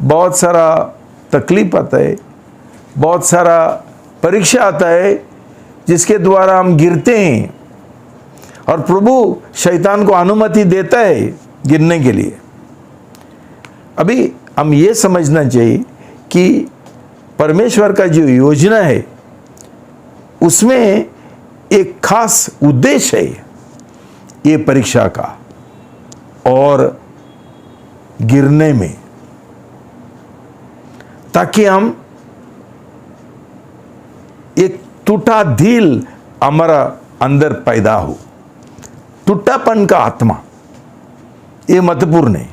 बहुत सारा तकलीफ आता है, बहुत सारा परीक्षा आता है, जिसके द्वारा हम गिरते हैं, और प्रभु शैतान को अनुमति देता है गिरने के लिए। अभी हम ये समझना चाहिए कि परमेश्वर का जो योजना है उसमें एक खास उद्देश्य है ये परीक्षा का और गिरने में, ताकि हम एक टूटा दिल हमारा अंदर पैदा हो, टूटापन का आत्मा, ये महत्वपूर्ण है।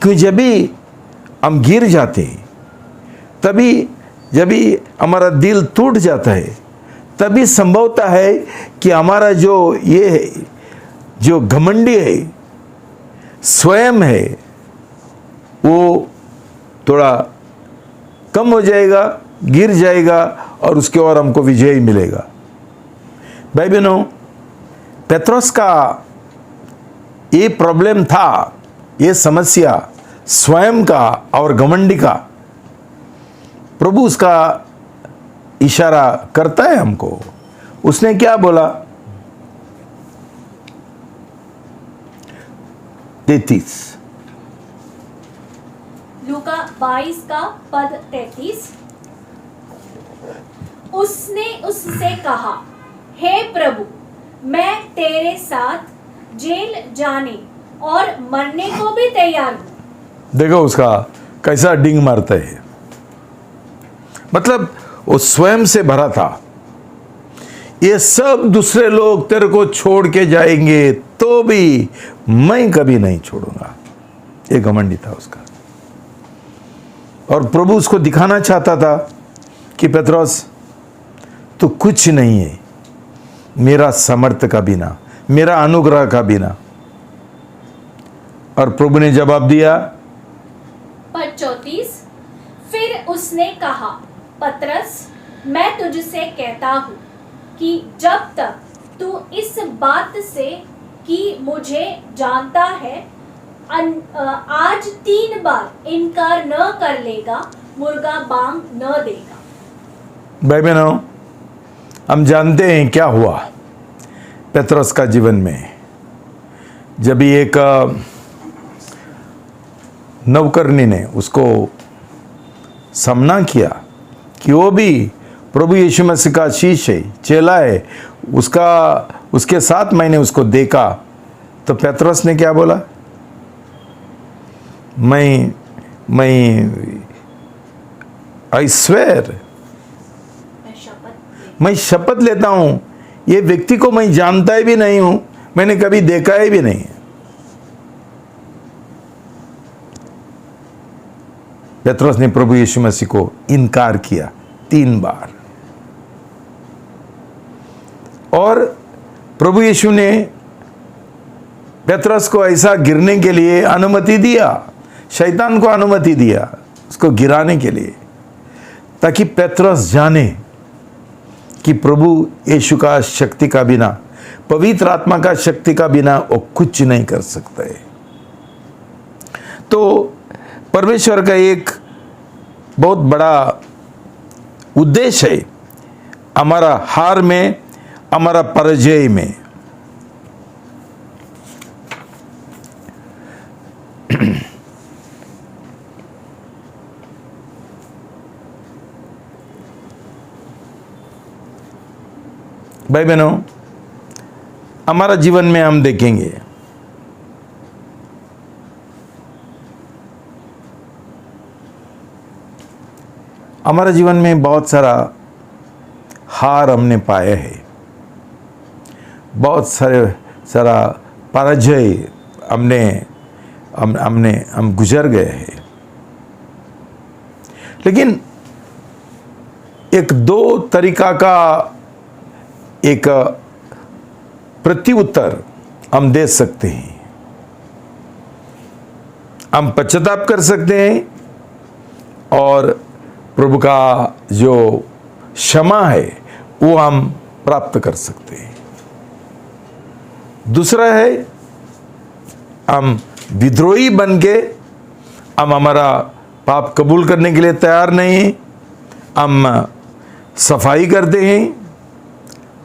क्योंकि जब भी हम गिर जाते हैं, तभी जब भी हमारा दिल टूट जाता है, तभी संभवता है कि हमारा जो घमंडी है, स्वयं है, वो थोड़ा कम हो जाएगा, गिर जाएगा, और उसके और हमको विजय मिलेगा। भाई बहनों, पेत्रोस का ये प्रॉब्लम था, ये समस्या स्वयं का और घमंडी का। प्रभु उसका इशारा करता है हमको। उसने क्या बोला? 33 लूका 22 का पद 33। उसने उससे कहा, हे प्रभु, मैं तेरे साथ जेल जाने और मरने को भी तैयार हूं। देखो उसका कैसा डिंग मारता है, मतलब वो स्वयं से भरा था। ये सब दूसरे लोग तेरे को छोड़ के जाएंगे तो भी मैं कभी नहीं छोड़ूंगा, ये घमंडी था उसका। और प्रभु उसको दिखाना चाहता था कि पेत्रोस, तू कुछ नहीं है मेरा सामर्थ्य का बिना, मेरा अनुग्रह का बिना। और प्रभु ने जवाब दिया, पद 34। फिर उसने कहा, पतरस, मैं तुझसे कहता हूं कि जब तक तू इस बात से कि मुझे जानता है आज 3 बार इनकार न कर लेगा, मुर्गा बांग न देगा। भाई बहनों, हम जानते हैं क्या हुआ पेत्रोस का जीवन में। जब एक नौकरनी ने उसको सामना किया कि वो भी प्रभु यीशु मसीह का शिष्य है, चेला है, उसके साथ मैंने उसको देखा, तो पेत्रोस ने क्या बोला? आई स्वेर, मैं शपथ लेता हूं, ये व्यक्ति को मैं जानता ही भी नहीं हूं, मैंने कभी देखा ही भी नहीं। पेत्रोस ने प्रभु यीशु मसीह को इनकार किया 3 बार, और प्रभु यीशु ने पेत्रोस को ऐसा गिरने के लिए अनुमति दिया, शैतान को अनुमति दिया उसको गिराने के लिए, ताकि पेत्रोस जाने कि प्रभु यीशु का शक्ति का बिना, पवित्र आत्मा का शक्ति का बिना वो कुछ नहीं कर सकते। तो परमेश्वर का एक बहुत बड़ा उद्देश्य है हमारा हार में, हमारा पराजय में। भाई बहनों, हमारा जीवन में हम देखेंगे हमारा जीवन में बहुत हार हमने पाए हैं, बहुत सारा पराजय हम गुजर गए हैं। लेकिन एक दो तरीका का एक प्रत्युत्तर हम दे सकते हैं। हम पश्चाताप कर सकते हैं और प्रभु का जो क्षमा है वो हम प्राप्त कर सकते हैं। दूसरा है हम विद्रोही बन के हम हमारा पाप कबूल करने के लिए तैयार नहीं हैं, हम सफाई करते हैं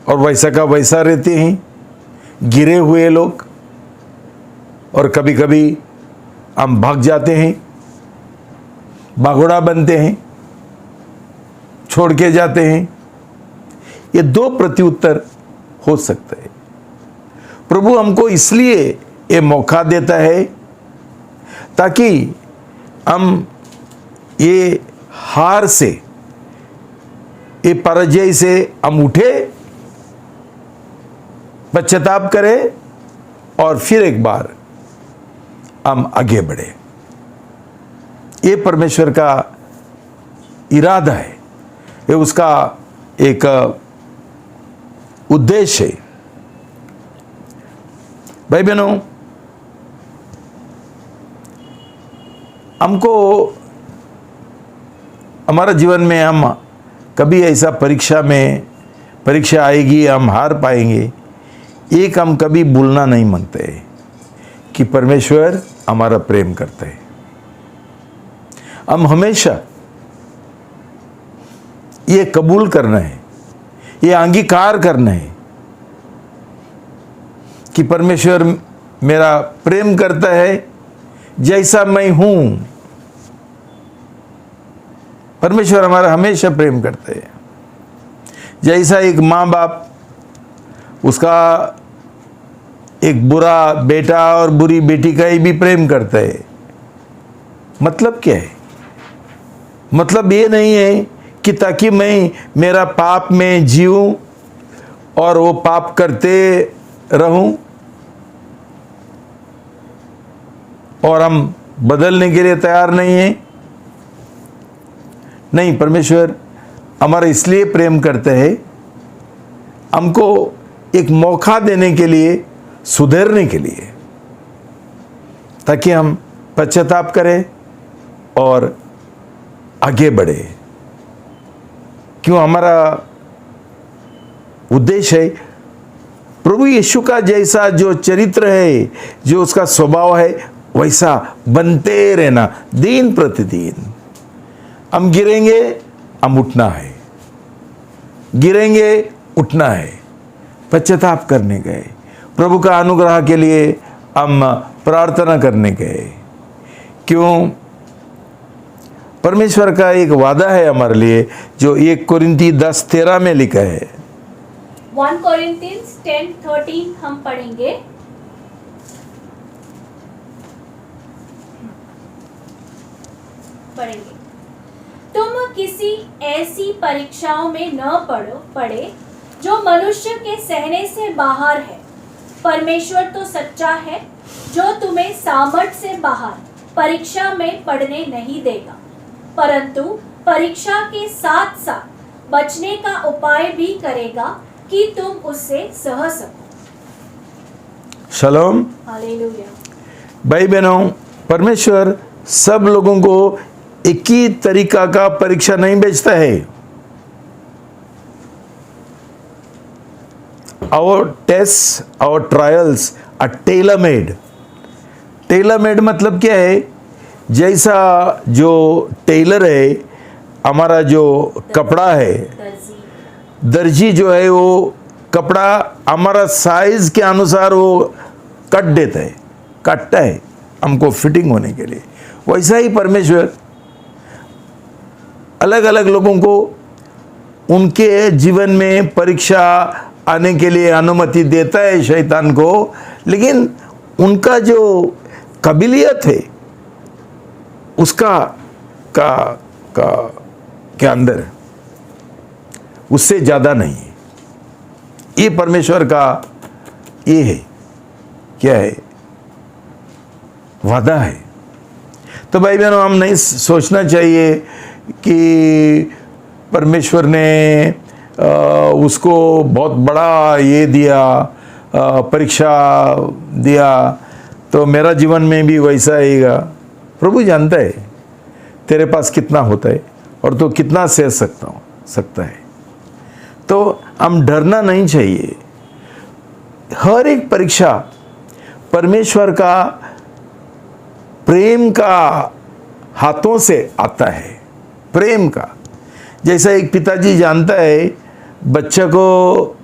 और वैसा का वैसा रहते हैं, गिरे हुए लोग। और कभी कभी हम भाग जाते हैं, बागोड़ा बनते हैं, छोड़ के जाते हैं। ये दो प्रत्युत्तर हो सकते हैं। प्रभु हमको इसलिए ये मौका देता है ताकि हम ये हार से, ये पराजय से हम उठे, पश्चाताप करें और फिर एक बार हम आगे बढ़े। ये परमेश्वर का इरादा है, ये उसका एक उद्देश्य है। भाई बहनों, हमको हमारा जीवन में हम कभी ऐसा परीक्षा आएगी, हम हार पाएंगे। एक हम कभी भूलना नहीं मांगते कि परमेश्वर हमारा प्रेम करते हैं। हम हमेशा ये कबूल करना है, ये अंगीकार करना है कि परमेश्वर मेरा प्रेम करता है जैसा मैं हूं। परमेश्वर हमारा हमेशा प्रेम करते हैं। जैसा एक माँ बाप उसका एक बुरा बेटा और बुरी बेटी का ही भी प्रेम करता है। मतलब क्या है? मतलब ये नहीं है कि ताकि मैं मेरा पाप में जीऊं और वो पाप करते रहूं और हम बदलने के लिए तैयार नहीं हैं। नहीं, परमेश्वर हमारा इसलिए प्रेम करते हैं, हमको एक मौका देने के लिए, सुधरने के लिए, ताकि हम पश्चाताप करें और आगे बढ़े। क्यों? हमारा उद्देश्य है प्रभु यीशु का जैसा जो चरित्र है, जो उसका स्वभाव है, वैसा बनते रहना दिन प्रतिदिन। हम गिरेंगे, हम उठना है, गिरेंगे, उठना है, पश्चाताप करने गए, प्रभु का अनुग्रह के लिए हम प्रार्थना करने गए। क्यों? परमेश्वर का एक वादा है हमारे लिए, जो 1 कोरिन्थी 10:13 में लिखा है। 1 Corinthians 10:13 हम पढ़ेंगे। तुम किसी ऐसी परीक्षाओं में न पड़े जो मनुष्य के सहने से बाहर है। परमेश्वर तो सच्चा है, जो तुम्हें सामर्थ से बाहर परीक्षा में पड़ने नहीं देगा, परंतु परीक्षा के साथ साथ बचने का उपाय भी करेगा कि तुम उससे सह सको। शलोम। हालेलुया। भाई बहनों, परमेश्वर सब लोगों को एक ही तरीका का परीक्षा नहीं भेजता है। our tests, our trials are tailor made. Tailor made मतलब क्या है? जैसा जो टेलर है, हमारा जो कपड़ा है, दर्जी जो है वो कपड़ा हमारा साइज के अनुसार वो कट देता है, काटता है हमको फिटिंग होने के लिए। वैसा ही परमेश्वर अलग अलग लोगों को उनके जीवन में परीक्षा आने के लिए अनुमति देता है शैतान को, लेकिन उनका जो काबिलियत है उसका के अंदर उससे ज़्यादा नहीं है। ये परमेश्वर का ये है, क्या है? वादा है। तो भाई बहनों, हम नहीं सोचना चाहिए कि परमेश्वर ने उसको बहुत बड़ा ये दिया, परीक्षा दिया, तो मेरा जीवन में भी वैसा आएगा। प्रभु जानता है तेरे पास कितना होता है और तो कितना सह सकता है। तो हम डरना नहीं चाहिए। हर एक परीक्षा परमेश्वर का प्रेम का हाथों से आता है, प्रेम का। जैसा एक पिताजी जानता है बच्चे को,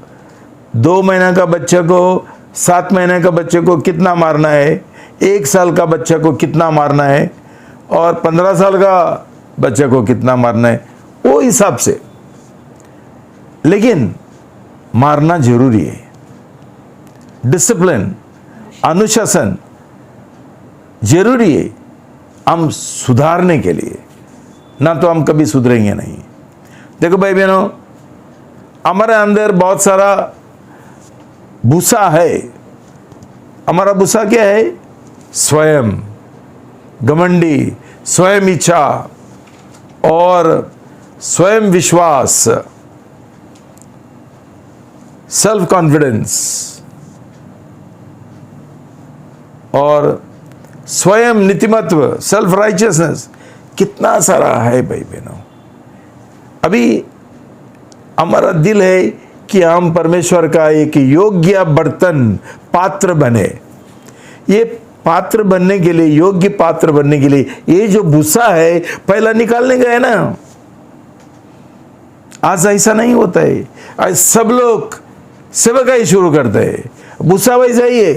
2 महीना का बच्चे को, 7 महीने का बच्चे को कितना मारना है, 1 साल का बच्चे को कितना मारना है और 15 साल का बच्चे को कितना मारना है, वो हिसाब से। लेकिन मारना जरूरी है। डिसिप्लिन, अनुशासन जरूरी है हम सुधारने के लिए, ना तो हम कभी सुधरेंगे नहीं। देखो भाई बहनों, हमारे अंदर बहुत सारा भूसा है। हमारा भूसा क्या है? स्वयं, घमंडी, स्वयं इच्छा और स्वयं विश्वास, सेल्फ कॉन्फिडेंस और स्वयं नीतिमत्व, सेल्फ राइचियसनेस, कितना सारा है भाई बहनों। अभी हमारा दिल है कि हम परमेश्वर का एक योग्य बर्तन, पात्र बने। ये पात्र बनने के लिए, योग्य पात्र बनने के लिए, ये जो भूसा है पहला निकालने गए ना। आज ऐसा नहीं होता है। आज सब लोग सेवकाई शुरू करते हैं। भूसा वैसा ही है।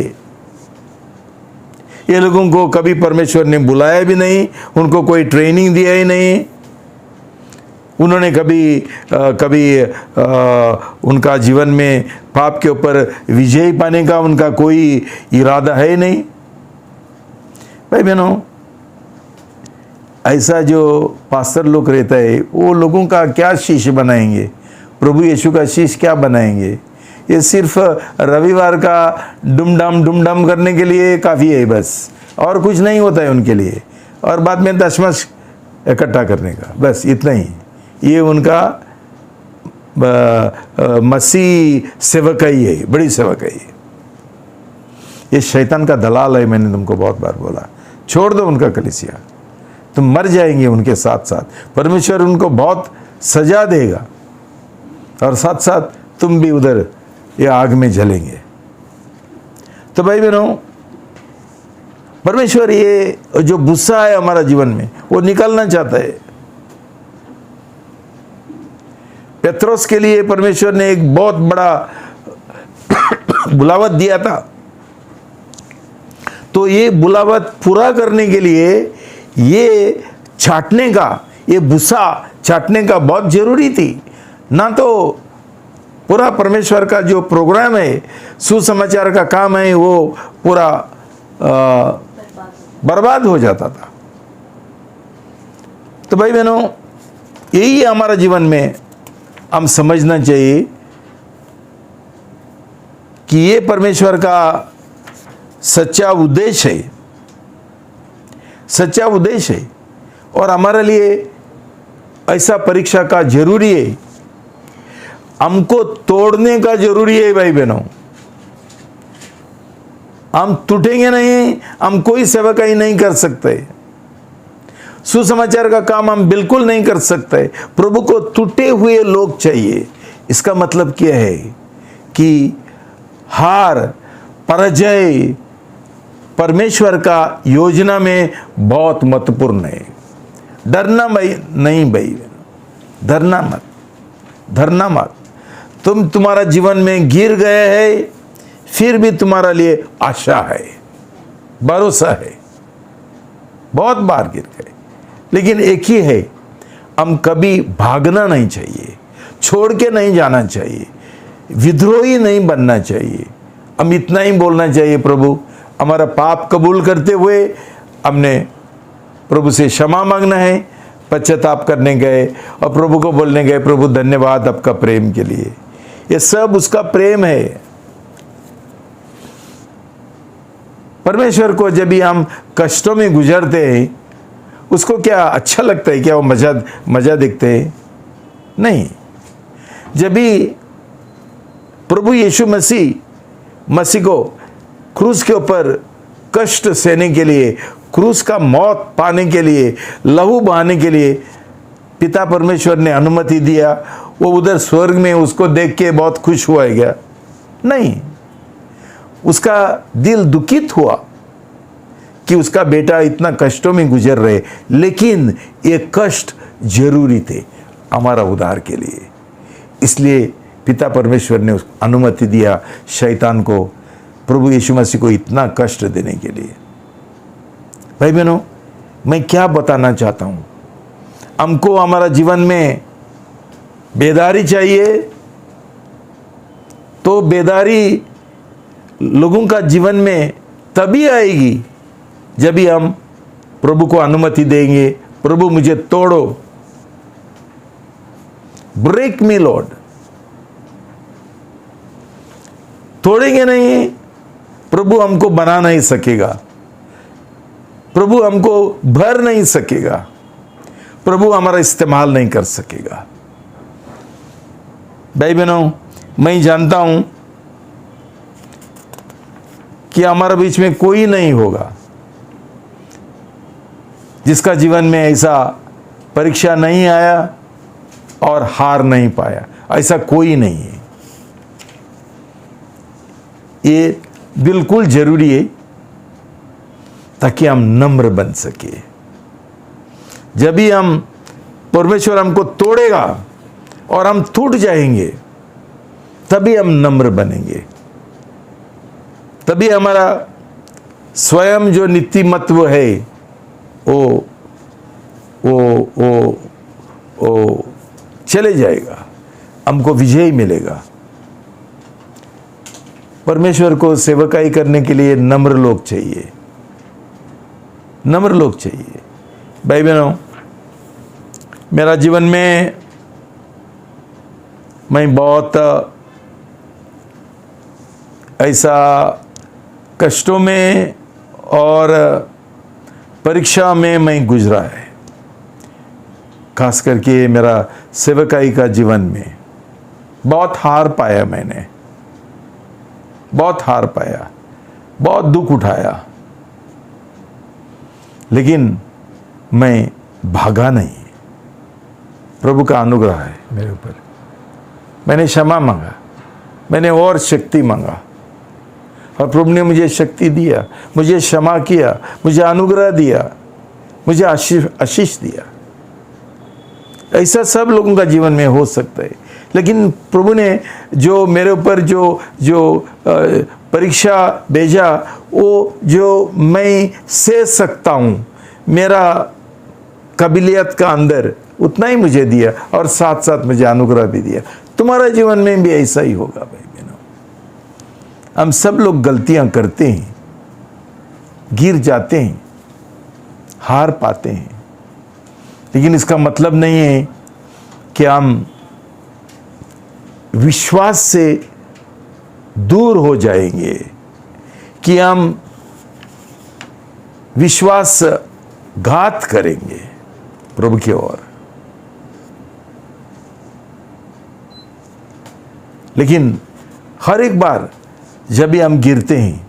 ये लोगों को कभी परमेश्वर ने बुलाया भी नहीं, उनको कोई ट्रेनिंग दिया ही नहीं, उन्होंने कभी उनका जीवन में पाप के ऊपर विजय पाने का उनका कोई इरादा है नहीं। भाई बहनों, ऐसा जो पास्टर लोग रहता है वो लोगों का क्या शिष्य बनाएंगे? प्रभु यीशु का शिष्य क्या बनाएंगे? ये सिर्फ रविवार का डुमडम करने के लिए काफ़ी है बस, और कुछ नहीं होता है उनके लिए। और बाद में दशमश इकट्ठा करने का, बस इतना ही। ये उनका मसीह सेवकाई है, बड़ी सेवकाई है। ये शैतान का दलाल है। मैंने तुमको बहुत बार बोला, छोड़ दो उनका कलीसिया, तुम मर जाएंगे उनके साथ साथ। परमेश्वर उनको बहुत सजा देगा और साथ साथ तुम भी उधर ये आग में जलेंगे। तो भाई बहनों, परमेश्वर ये जो गुस्सा है हमारा जीवन में वो निकालना चाहता है। पेत्रोस के लिए परमेश्वर ने एक बहुत बड़ा बुलावट दिया था। तो ये बुलावट पूरा करने के लिए ये छाटने का, ये भूसा छाटने का बहुत जरूरी थी। ना तो पूरा परमेश्वर का जो प्रोग्राम है, सुसमाचार का काम है, वो पूरा बर्बाद हो जाता था। तो भाई बहनों, यही हमारा जीवन में हम समझना चाहिए कि ये परमेश्वर का सच्चा उद्देश्य है, सच्चा उद्देश्य है। और हमारे लिए ऐसा परीक्षा का जरूरी है, हमको तोड़ने का जरूरी है। भाई बहनों, हम टूटेंगे नहीं, हम कोई सेवकाई नहीं कर सकते, सुसमाचार का काम हम बिल्कुल नहीं कर सकते। प्रभु को टूटे हुए लोग चाहिए। इसका मतलब क्या है कि हार, पराजय परमेश्वर का योजना में बहुत महत्वपूर्ण है। डरना नहीं भाई, डरना मत। तुम्हारा जीवन में गिर गए हैं, फिर भी तुम्हारा लिए आशा है, भरोसा है। बहुत बार गिर गए, लेकिन एक ही है, हम कभी भागना नहीं चाहिए, छोड़ के नहीं जाना चाहिए, विद्रोही नहीं बनना चाहिए। हम इतना ही बोलना चाहिए, प्रभु हमारा पाप कबूल करते हुए हमने प्रभु से क्षमा मांगना है, पश्चाताप करने गए और प्रभु को बोलने गए, प्रभु धन्यवाद आपका प्रेम के लिए। ये सब उसका प्रेम है। परमेश्वर को जब भी हम कष्टों में गुजरते हैं, उसको क्या अच्छा लगता है? क्या वो मजा देखते हैं? नहीं। जब भी प्रभु यीशु मसीह को क्रूस के ऊपर कष्ट सहने के लिए, क्रूस का मौत पाने के लिए, लहू बहाने के लिए पिता परमेश्वर ने अनुमति दिया, वो उधर स्वर्ग में उसको देख के बहुत खुश हुआ है क्या? नहीं। उसका दिल दुखित हुआ कि उसका बेटा इतना कष्टों में गुजर रहे, लेकिन ये कष्ट जरूरी थे हमारा उद्धार के लिए। इसलिए पिता परमेश्वर ने अनुमति दिया शैतान को, प्रभु यीशु मसीह को इतना कष्ट देने के लिए। भाई बहनों, मैं क्या बताना चाहता हूं, हमको हमारा जीवन में बेदारी चाहिए, तो बेदारी लोगों का जीवन में तभी आएगी जब भी हम प्रभु को अनुमति देंगे, प्रभु मुझे तोड़ो, ब्रेक मी लॉर्ड। तोड़ेंगे नहीं, प्रभु हमको बना नहीं सकेगा, प्रभु हमको भर नहीं सकेगा, प्रभु हमारा इस्तेमाल नहीं कर सकेगा। भाई बहनों, मैं जानता हूं कि हमारे बीच में कोई नहीं होगा जिसका जीवन में ऐसा परीक्षा नहीं आया और हार नहीं पाया। ऐसा कोई नहीं है। ये बिल्कुल जरूरी है ताकि हम नम्र बन सके। जब भी हम परमेश्वर हमको तोड़ेगा और हम टूट जाएंगे, तभी हम नम्र बनेंगे, तभी हमारा स्वयं जो नीतिमत्व है वो चले जाएगा, हमको विजय मिलेगा। परमेश्वर को सेवकाई करने के लिए नम्र लोग चाहिए, नम्र लोग चाहिए। भाई बहनों, मेरा जीवन में मैं बहुत ऐसा कष्टों में और परीक्षा में मैं गुजरा है। खास करके मेरा सेवकाई का जीवन में बहुत हार पाया, मैंने बहुत हार पाया, बहुत दुख उठाया, लेकिन मैं भागा नहीं। प्रभु का अनुग्रह है मेरे ऊपर। मैंने क्षमा मांगा, मैंने और शक्ति मांगा, और प्रभु ने मुझे शक्ति दिया, मुझे क्षमा किया, मुझे अनुग्रह दिया, मुझे आशीष दिया। ऐसा सब लोगों का जीवन में हो सकता है, लेकिन प्रभु ने जो मेरे ऊपर जो परीक्षा भेजा, वो जो मैं सह सकता हूँ, मेरा काबिलियत का अंदर उतना ही मुझे दिया, और साथ साथ मुझे अनुग्रह भी दिया। तुम्हारा जीवन में भी ऐसा ही होगा भाई बहनों। हम सब लोग गलतियां करते हैं, गिर जाते हैं, हार पाते हैं, लेकिन इसका मतलब नहीं है कि हम विश्वास से दूर हो जाएंगे, कि हम विश्वासघात करेंगे प्रभु की ओर। लेकिन हर एक बार जब भी हम गिरते हैं,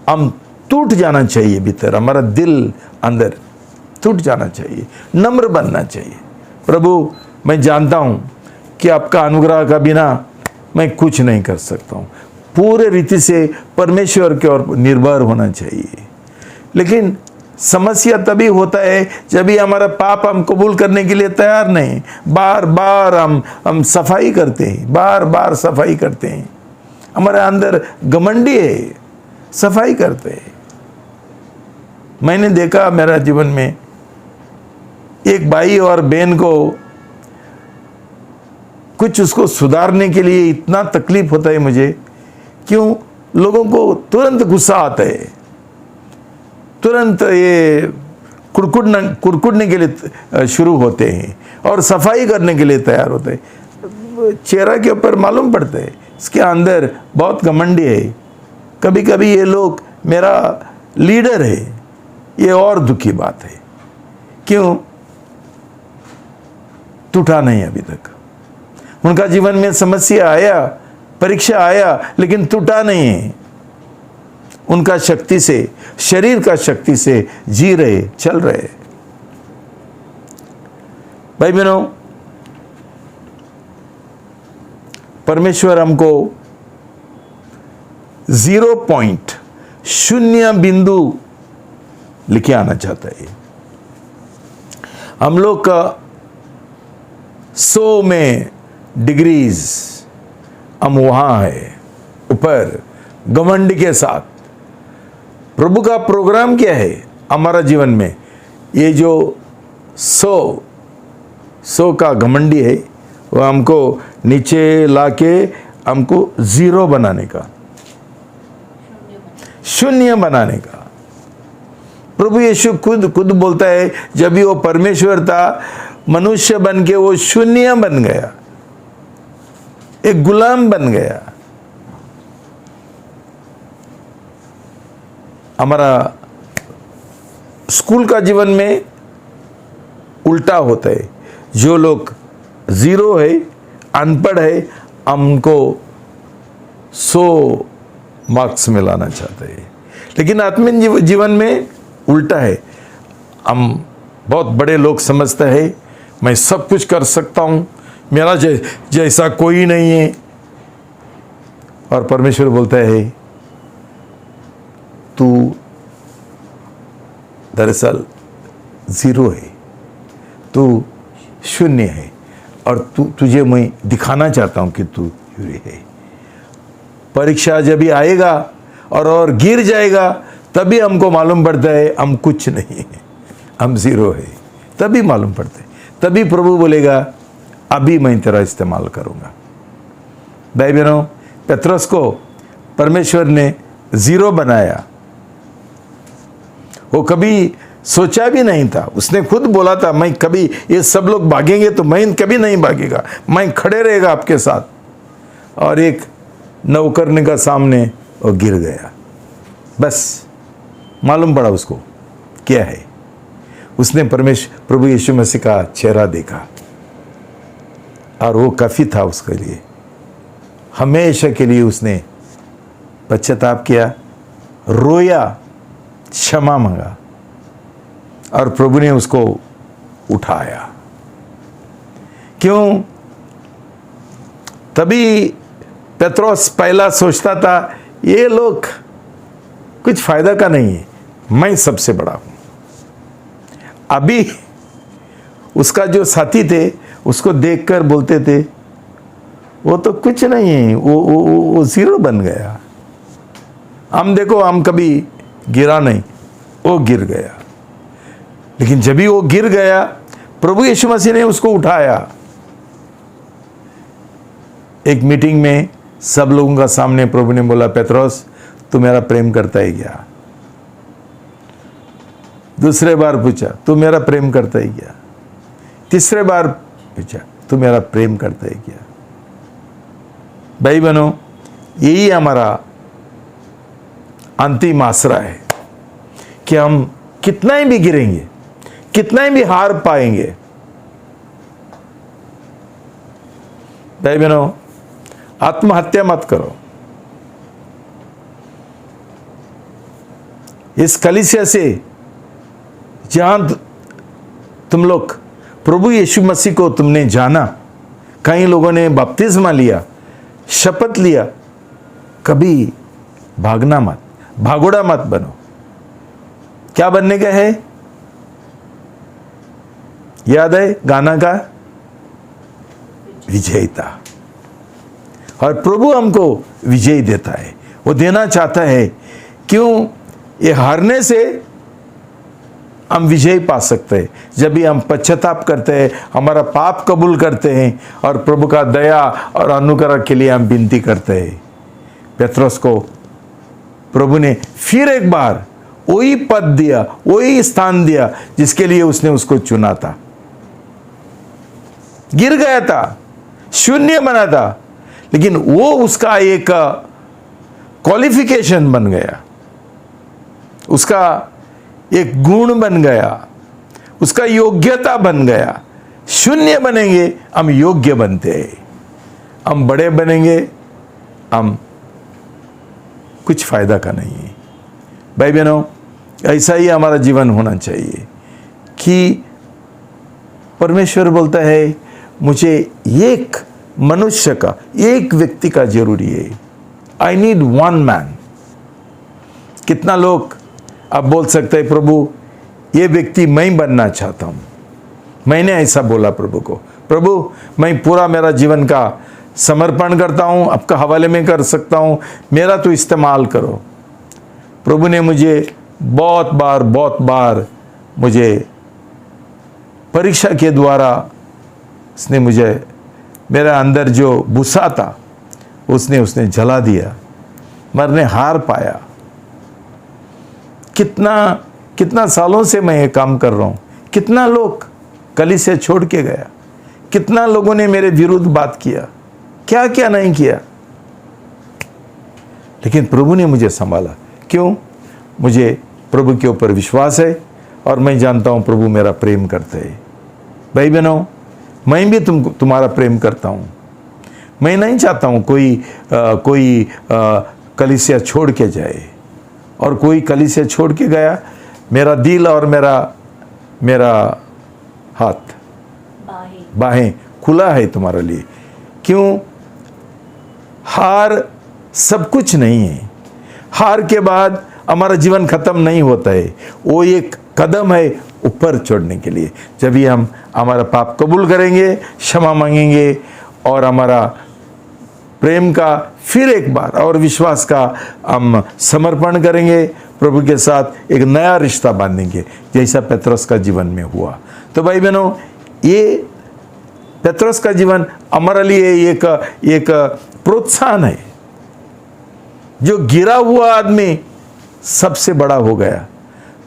हम टूट जाना चाहिए भीतर, हमारा दिल अंदर टूट जाना चाहिए, नम्र बनना चाहिए। प्रभु, मैं जानता हूं कि आपका अनुग्रह का बिना मैं कुछ नहीं कर सकता हूं, पूरे रीति से परमेश्वर के ओर निर्भर होना चाहिए। लेकिन समस्या तभी होता है जब भी हमारा पाप हम कबूल करने के लिए तैयार नहीं। बार बार हम सफाई करते हैं, बार बार सफाई करते हैं, हमारे अंदर घमंडी है, सफाई करते हैं। मैंने देखा मेरा जीवन में एक भाई और बहन को कुछ उसको सुधारने के लिए इतना तकलीफ होता है मुझे। क्यों? लोगों को तुरंत गुस्सा आता है, तुरंत ये कुड़कुड़ने के लिए शुरू होते हैं और सफाई करने के लिए तैयार होते हैं। चेहरा के ऊपर मालूम पड़ता है इसके अंदर बहुत घमंडी है। कभी कभी ये लोग मेरा लीडर है, ये और दुखी बात है। क्यों? टूटा नहीं अभी तक। उनका जीवन में समस्या आया, परीक्षा आया, लेकिन टूटा नहीं है। उनका शक्ति से, शरीर का शक्ति से जी रहे, चल रहे। भाई बहनों, परमेश्वर हमको 0 पॉइंट, शून्य बिंदु लिखे आना चाहता है। हम लोग का 100 में डिग्रीज हम वहां है ऊपर घमंड के साथ। प्रभु का प्रोग्राम क्या है हमारा जीवन में? ये जो 100 का घमंडी है वो हमको नीचे लाके हमको 0 बनाने का, शून्य बनाने का। प्रभु यीशु खुद बोलता है जब भी वो परमेश्वर था, मनुष्य बन के वो शून्य बन गया, एक गुलाम बन गया। हमारा स्कूल का जीवन में उल्टा होता है। जो लोग 0 है, अनपढ़ है, हमको 100 मार्क्स में लाना चाहते हैं। लेकिन आत्मिक जीवन में उल्टा है। हम बहुत बड़े लोग समझते हैं मैं सब कुछ कर सकता हूँ, मेरा जैसा कोई नहीं है। और परमेश्वर बोलता है तू दरअसल 0 है, तू शून्य है, और तुझे मैं दिखाना चाहता हूं कि तू यूरी है। परीक्षा जब भी आएगा और गिर जाएगा, तभी हमको मालूम पड़ता है हम कुछ नहीं है, हम 0 है। तभी मालूम पड़ता है, तभी प्रभु बोलेगा अभी मैं तेरा इस्तेमाल करूंगा। भाई बहनों, पतरस को परमेश्वर ने 0 बनाया। वो कभी सोचा भी नहीं था। उसने खुद बोला था मैं कभी, ये सब लोग भागेंगे तो मैं कभी नहीं भागेगा, मैं खड़े रहेगा आपके साथ। और एक नौकरनी का सामने वो गिर गया। बस मालूम पड़ा उसको क्या है। उसने प्रभु यीशु मसीह का चेहरा देखा और वो काफी था उसके लिए। हमेशा के लिए उसने पश्चाताप किया, रोया, क्षमा मांगा, और प्रभु ने उसको उठाया। क्यों? तभी पतरस पहला सोचता था ये लोग कुछ फायदा का नहीं है, मैं सबसे बड़ा हूं। अभी उसका जो साथी थे उसको देखकर बोलते थे वो तो कुछ नहीं है, वो 0 बन गया। हम देखो, हम कभी गिरा नहीं, वो गिर गया। लेकिन जब भी वो गिर गया, प्रभु यीशु मसीह ने उसको उठाया। एक मीटिंग में सब लोगों का सामने प्रभु ने बोला, पतरस तू मेरा प्रेम करता है क्या? दूसरे बार पूछा, तू मेरा प्रेम करता है क्या? तीसरे बार पूछा, तू मेरा प्रेम करता है क्या? भाई बहनों, यही हमारा अंतिम आसरा है कि हम कितना ही भी गिरेंगे, कितना ही भी हार पाएंगे। भाई बहनों, आत्महत्या मत करो। इस कलीसिया से जहां तुम लोग प्रभु यीशु मसीह को तुमने जाना, कई लोगों ने बपतिस्मा लिया, शपथ लिया, कभी भागना मत, भागोड़ा मत बनो। क्या बनने का है? याद है गाना का? विजेता। और प्रभु हमको विजय देता है, वो देना चाहता है। क्यों? ये हारने से हम विजय पा सकते हैं जब भी हम पश्चाताप करते हैं, हमारा पाप कबूल करते हैं और प्रभु का दया और अनुग्रह के लिए हम विनती करते हैं। पतरस को प्रभु ने फिर एक बार वही पद दिया, वही स्थान दिया जिसके लिए उसने उसको चुना था। गिर गया था, शून्य बना था, लेकिन वो उसका एक क्वालिफिकेशन बन गया, उसका एक गुण बन गया, उसका योग्यता बन गया। शून्य बनेंगे हम योग्य बनते हैं, हम बड़े बनेंगे हम कुछ फायदा का नहीं है। भाई बहनों, ऐसा ही हमारा जीवन होना चाहिए कि परमेश्वर बोलता है मुझे एक मनुष्य का, एक व्यक्ति का जरूरी है। I need one man. कितना लोग अब बोल सकते हैं प्रभु ये व्यक्ति मैं बनना चाहता हूं। मैंने ऐसा बोला प्रभु को, प्रभु मैं पूरा मेरा जीवन का समर्पण करता हूं, आपका हवाले में कर सकता हूं, मेरा तो इस्तेमाल करो। प्रभु ने मुझे बहुत बार मुझे परीक्षा के द्वारा उसने मुझे, मेरा अंदर जो गुस्सा था उसने जला दिया, मरने हार पाया। कितना सालों से मैं ये काम कर रहा हूं, कितना लोग कलीसिया छोड़ के गया, कितना लोगों ने मेरे विरुद्ध बात किया, क्या क्या नहीं किया, लेकिन प्रभु ने मुझे संभाला। क्यों? मुझे प्रभु के ऊपर विश्वास है और मैं जानता हूं प्रभु मेरा प्रेम करते हैं। भाई बहनों, मैं भी तुम्हारा प्रेम करता हूं। मैं नहीं चाहता हूं कोई कलीसिया छोड़ के जाए, और कोई कलीसिया छोड़ के गया, मेरा दिल और मेरा हाथ बाहें खुला है तुम्हारे लिए। क्यों? हार सब कुछ नहीं है। हार के बाद हमारा जीवन खत्म नहीं होता है, वो एक कदम है ऊपर चढ़ने के लिए। जब भी हम हमारा पाप कबूल करेंगे, क्षमा मांगेंगे और हमारा प्रेम का फिर एक बार और विश्वास का हम समर्पण करेंगे, प्रभु के साथ एक नया रिश्ता बांधेंगे, जैसा पतरस का जीवन में हुआ। तो भाई बहनों, ये पतरस का जीवन हमारे लिए एक प्रोत्साहन है। जो गिरा हुआ आदमी सबसे बड़ा हो गया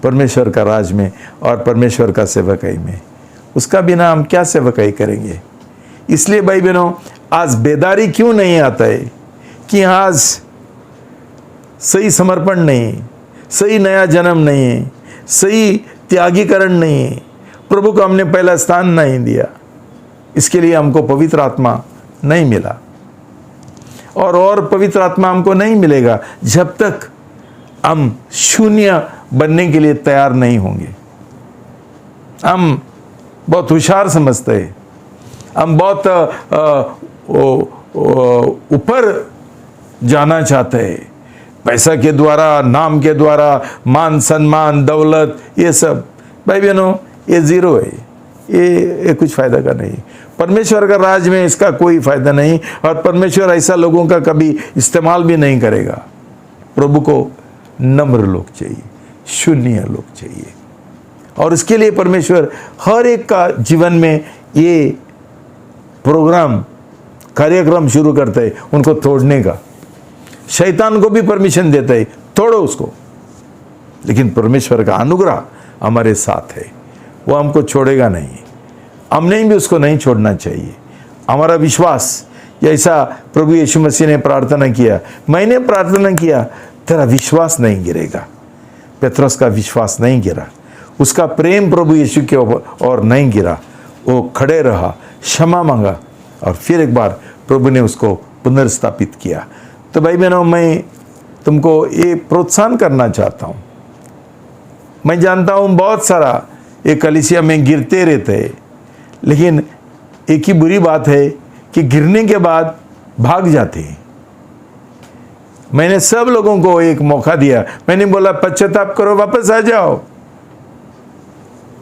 परमेश्वर का राज में और परमेश्वर का सेवकाई में। उसका बिना हम क्या सेवकाई करेंगे? इसलिए भाई बहनों, आज बेदारी क्यों नहीं आता है कि आज सही समर्पण नहीं, सही नया जन्म नहीं है, सही त्यागीकरण नहीं है, प्रभु को हमने पहला स्थान नहीं दिया। इसके लिए हमको पवित्र आत्मा नहीं मिला, और पवित्र आत्मा हमको नहीं मिलेगा जब तक हम शून्य बनने के लिए तैयार नहीं होंगे। हम बहुत होशियार समझते हैं, हम बहुत ऊपर जाना चाहते हैं, पैसा के द्वारा, नाम के द्वारा, मान सम्मान, दौलत, ये सब। भाई बहनों, ये जीरो है, ये कुछ फायदा का नहीं। परमेश्वर का राज में इसका कोई फायदा नहीं, और परमेश्वर ऐसा लोगों का कभी इस्तेमाल भी नहीं करेगा। प्रभु को नम्र लोग चाहिए, शून्य लोग चाहिए, और इसके लिए परमेश्वर हर एक का जीवन में ये कार्यक्रम शुरू करते हैं, उनको तोड़ने का। शैतान को भी परमिशन देता है, तोड़ो उसको, लेकिन परमेश्वर का अनुग्रह हमारे साथ है, वो हमको छोड़ेगा नहीं, हमने भी उसको नहीं छोड़ना चाहिए। हमारा विश्वास, जैसा प्रभु यीशु मसीह ने प्रार्थना किया, मैंने प्रार्थना किया, तेरा विश्वास नहीं गिरेगा। पतरस का विश्वास नहीं गिरा, उसका प्रेम प्रभु यीशु के ऊपर और नहीं गिरा, वो खड़े रहा, क्षमा मांगा, और फिर एक बार प्रभु ने उसको पुनर्स्थापित किया। तो भाई बहनों, मैं तुमको ये प्रोत्साहन करना चाहता हूँ। मैं जानता हूँ बहुत सारा एक कलीसिया में गिरते रहते हैं, लेकिन एक ही बुरी बात है कि गिरने के बाद भाग जाते हैं। मैंने सब लोगों को एक मौका दिया। मैंने बोला पश्चाताप करो, वापस आ जाओ।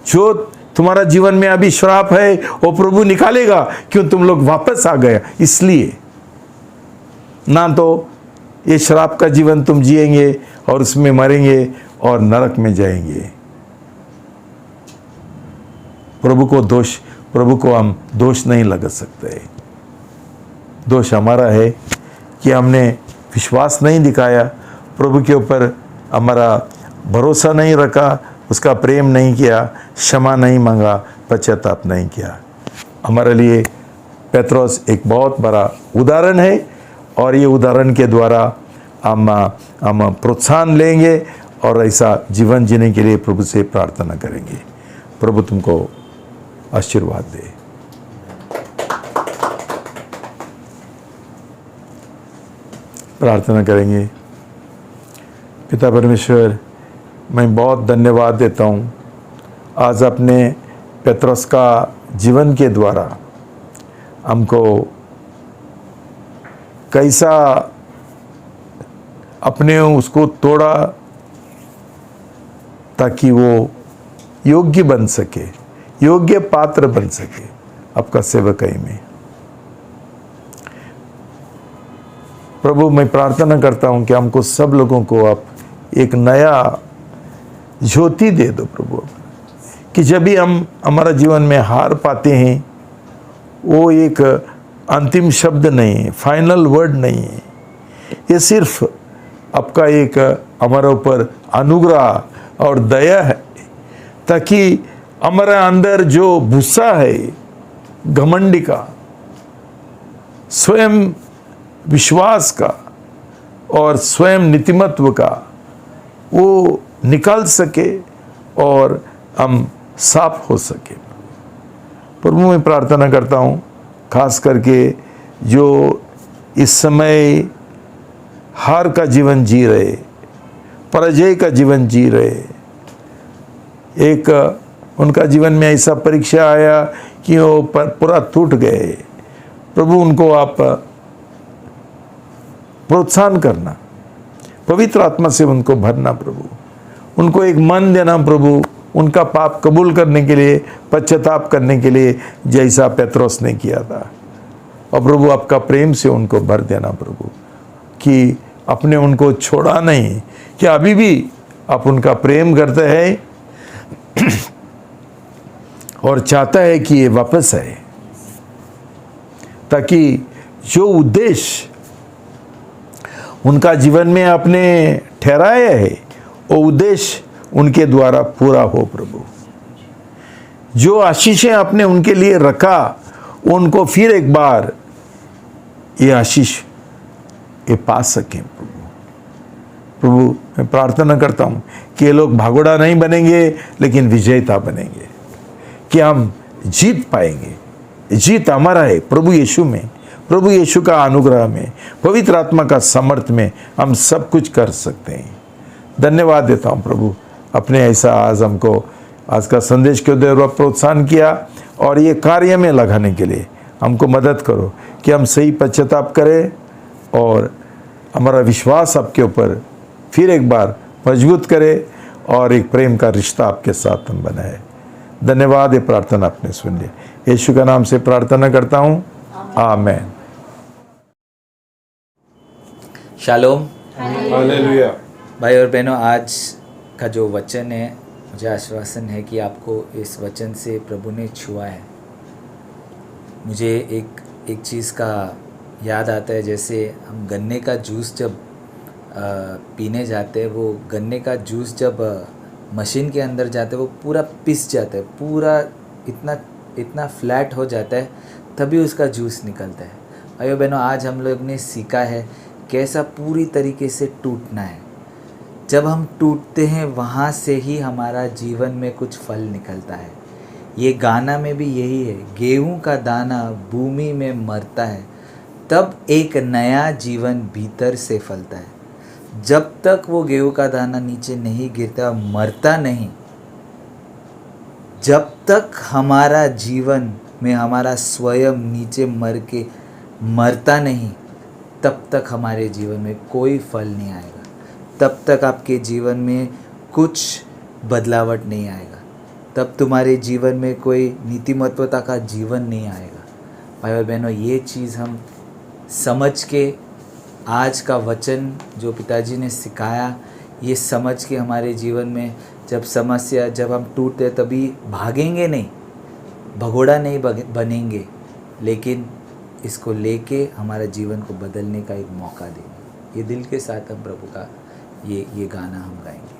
जो तुम्हारा जीवन में अभी श्राप है वो प्रभु निकालेगा, क्यों तुम लोग वापस आ गए। इसलिए ना तो ये श्राप का जीवन तुम जिएंगे और उसमें मरेंगे और नरक में जाएंगे। प्रभु को हम दोष नहीं लगा सकते। दोष हमारा है कि हमने विश्वास नहीं दिखाया, प्रभु के ऊपर हमारा भरोसा नहीं रखा, उसका प्रेम नहीं किया, क्षमा नहीं मांगा, पश्चाताप नहीं किया। हमारे लिए पेत्रोस एक बहुत बड़ा उदाहरण है और ये उदाहरण के द्वारा हम प्रोत्साहन लेंगे और ऐसा जीवन जीने के लिए प्रभु से प्रार्थना करेंगे। प्रभु तुमको आशीर्वाद दे। प्रार्थना करेंगे। पिता परमेश्वर, मैं बहुत धन्यवाद देता हूँ आज अपने पेत्रोस का जीवन के द्वारा हमको कैसा अपने उसको तोड़ा ताकि वो योग्य बन सके, योग्य पात्र बन सके आपका सेवकाई में। प्रभु मैं प्रार्थना करता हूँ कि हमको सब लोगों को आप एक नया ज्योति दे दो प्रभु, कि जब भी हम हमारा जीवन में हार पाते हैं वो एक अंतिम शब्द नहीं है, फाइनल वर्ड नहीं है। ये सिर्फ आपका एक हमारे ऊपर अनुग्रह और दया है, ताकि हमारे अंदर जो गुस्सा है घमंड का, स्वयं विश्वास का और स्वयं नीतिमत्व का, वो निकल सके और हम साफ हो सके। प्रभु मैं प्रार्थना करता हूँ खास करके जो इस समय हार का जीवन जी रहे, पराजय का जीवन जी रहे, एक उनका जीवन में ऐसा परीक्षा आया कि वो पूरा टूट गए। प्रभु उनको आप प्रोत्साहन करना, पवित्र आत्मा से उनको भरना प्रभु, उनको एक मन देना प्रभु, उनका पाप कबूल करने के लिए, पश्चाताप करने के लिए, जैसा पेत्रोस ने किया था। और प्रभु आपका प्रेम से उनको भर देना प्रभु, कि अपने उनको छोड़ा नहीं, कि अभी भी आप उनका प्रेम करते हैं और चाहता है कि ये वापस आए, ताकि जो उद्देश्य उनका जीवन में आपने ठहराया है वो उद्देश्य उनके द्वारा पूरा हो प्रभु। जो आशीषें आपने उनके लिए रखा उनको फिर एक बार ये आशीष ये पा सकें प्रभु। प्रभु मैं प्रार्थना करता हूँ कि ये लोग भागोड़ा नहीं बनेंगे लेकिन विजेता बनेंगे, कि हम जीत पाएंगे। जीत हमारा है प्रभु यीशु में, प्रभु यीशु का अनुग्रह में, पवित्र आत्मा का सामर्थ्य में हम सब कुछ कर सकते हैं। धन्यवाद देता हूँ प्रभु, अपने ऐसा आज हमको आज का संदेश के द्वारा प्रोत्साहन किया और ये कार्य में लगाने के लिए हमको मदद करो कि हम सही पश्चाताप करें और हमारा विश्वास आपके ऊपर फिर एक बार मजबूत करें और एक प्रेम का रिश्ता आपके साथ हम बनाए। धन्यवाद, ये प्रार्थना आपने सुन ली। यीशु का नाम से प्रार्थना करता हूँ, आमेन। शालोम। हालेलुया। भाई और बहनों, आज का जो वचन है, मुझे आश्वासन है कि आपको इस वचन से प्रभु ने छुआ है। मुझे एक चीज़ का याद आता है, जैसे हम गन्ने का जूस जब पीने जाते हैं, वो गन्ने का जूस जब मशीन के अंदर जाते हैं वो पूरा पिस जाता है, पूरा इतना फ्लैट हो जाता है, तभी उसका जूस निकलता है। भाइयों बहनों, आज हम लोग ने सीखा है कैसा पूरी तरीके से टूटना है। जब हम टूटते हैं वहाँ से ही हमारा जीवन में कुछ फल निकलता है। ये गाना में भी यही है, गेहूं का दाना भूमि में मरता है तब एक नया जीवन भीतर से फलता है। जब तक वो गेहूं का दाना नीचे नहीं गिरता, मरता नहीं, जब तक हमारा जीवन में हमारा स्वयं नीचे मर के मरता नहीं, तब तक हमारे जीवन में कोई फल नहीं आएगा, तब तक आपके जीवन में कुछ बदलावट नहीं आएगा, तब तुम्हारे जीवन में कोई नीतिमत्वता का जीवन नहीं आएगा। भाई और बहनों, ये चीज़ हम समझ के आज का वचन जो पिताजी ने सिखाया, ये समझ के हमारे जीवन में जब समस्या, जब हम टूटते तभी भागेंगे नहीं, भगोड़ा नहीं बनेंगे, लेकिन इसको लेके हमारा जीवन को बदलने का एक मौका देंगे। ये दिल के साथ हम प्रभु का ये गाना हम गाएंगे।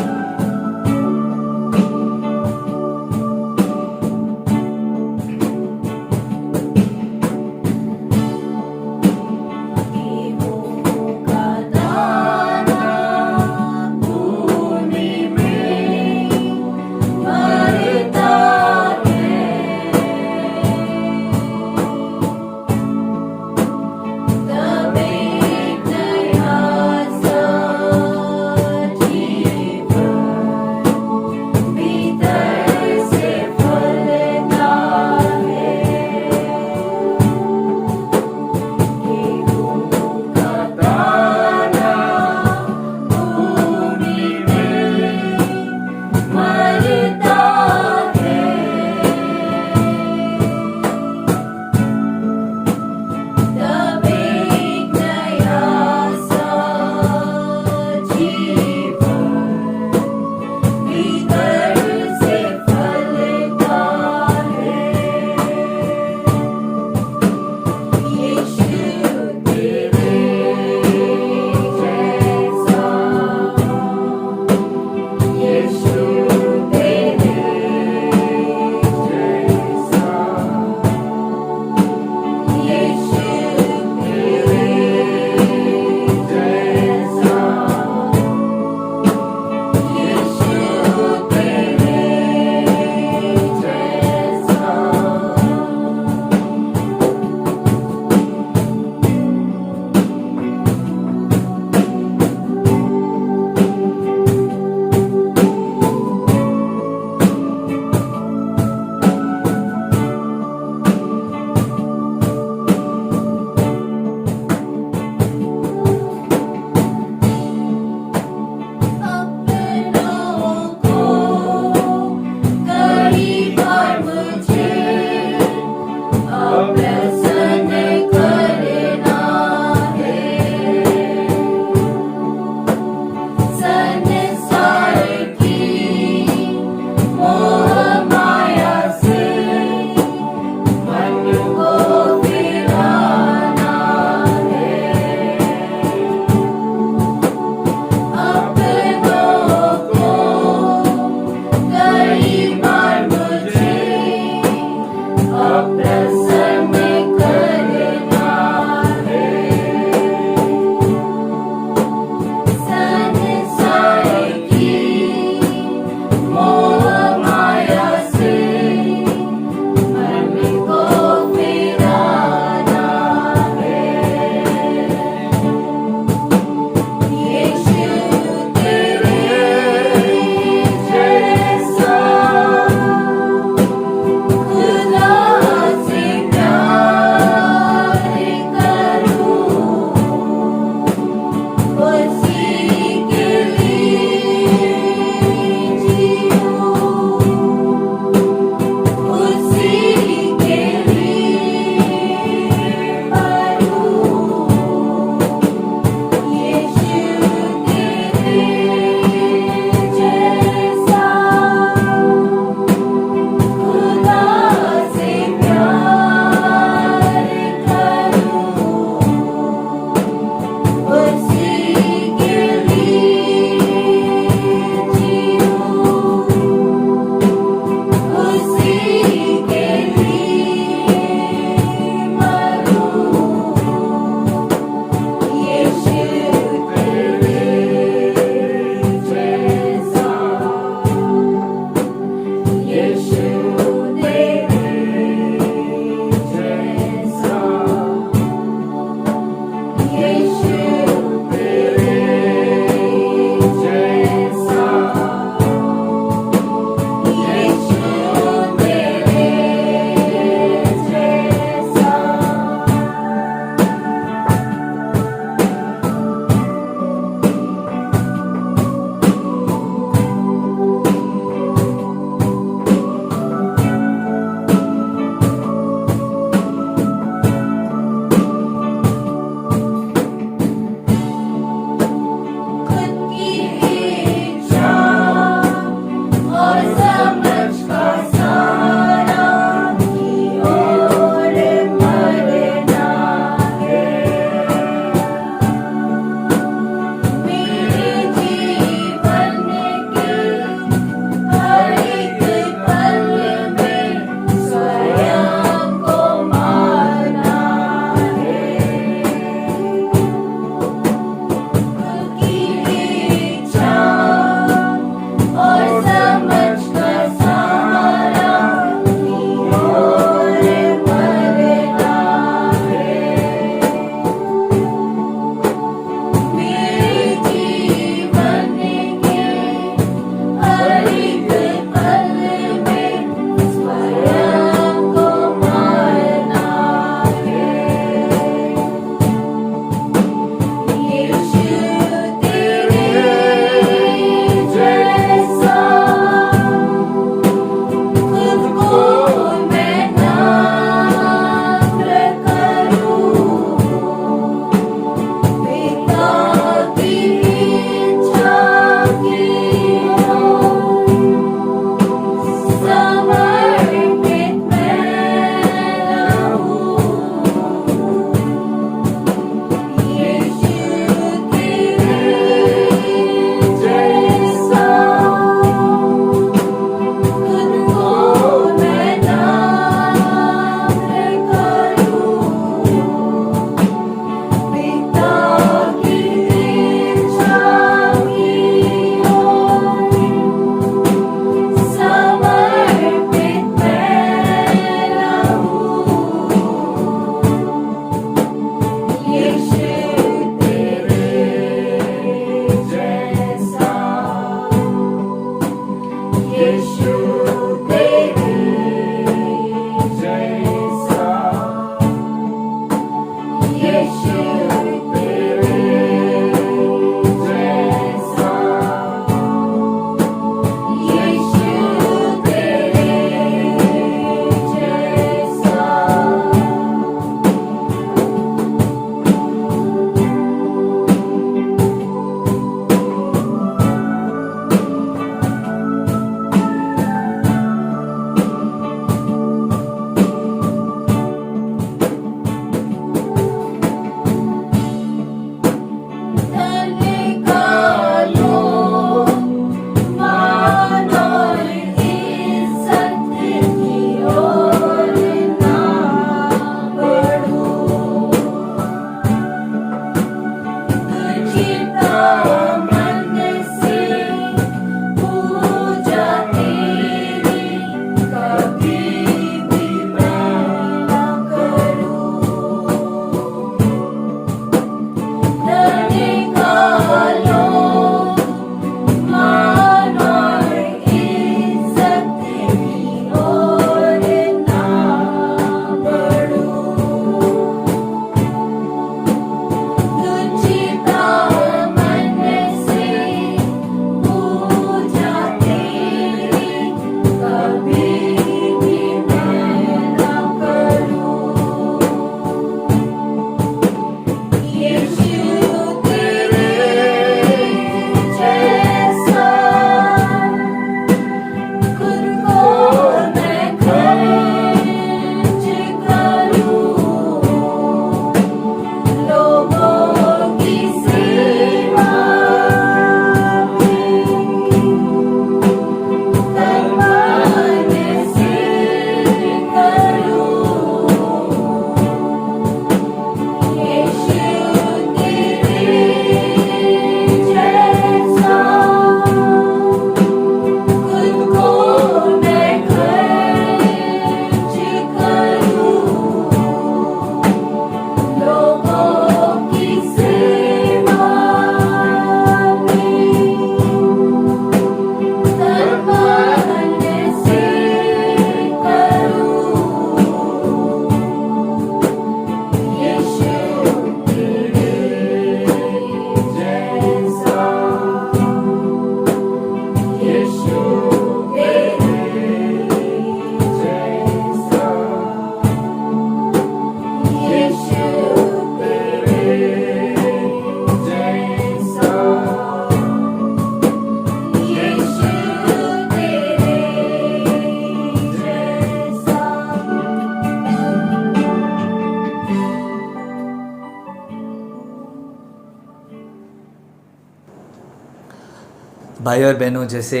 भाई और बहनों, जैसे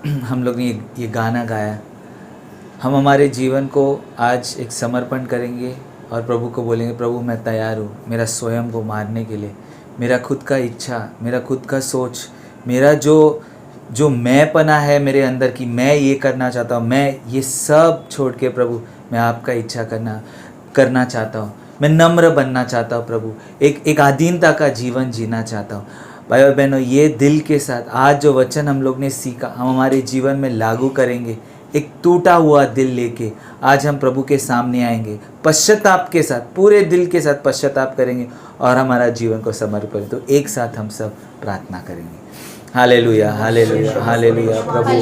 हम लोग ने ये गाना गाया, हम हमारे जीवन को आज एक समर्पण करेंगे और प्रभु को बोलेंगे, प्रभु मैं तैयार हूँ मेरा स्वयं को मारने के लिए, मेरा खुद का इच्छा, मेरा खुद का सोच, मेरा जो मैंपना है मेरे अंदर की, मैं ये करना चाहता हूँ, मैं ये सब छोड़ के प्रभु मैं आपका इच्छा करना चाहता हूँ, मैं नम्र बनना चाहता हूँ प्रभु, एक अधीनता का जीवन जीना चाहता हूँ। भाई और बहनों, ये दिल के साथ आज जो वचन हम लोग ने सीखा हम हमारे जीवन में लागू करेंगे। एक टूटा हुआ दिल लेके आज हम प्रभु के सामने आएंगे, पश्चाताप के साथ, पूरे दिल के साथ पश्चाताप करेंगे और हमारा जीवन को समर्पित। तो एक साथ हम सब प्रार्थना करेंगे। Hallelujah, hallelujah, hallelujah. प्रभु,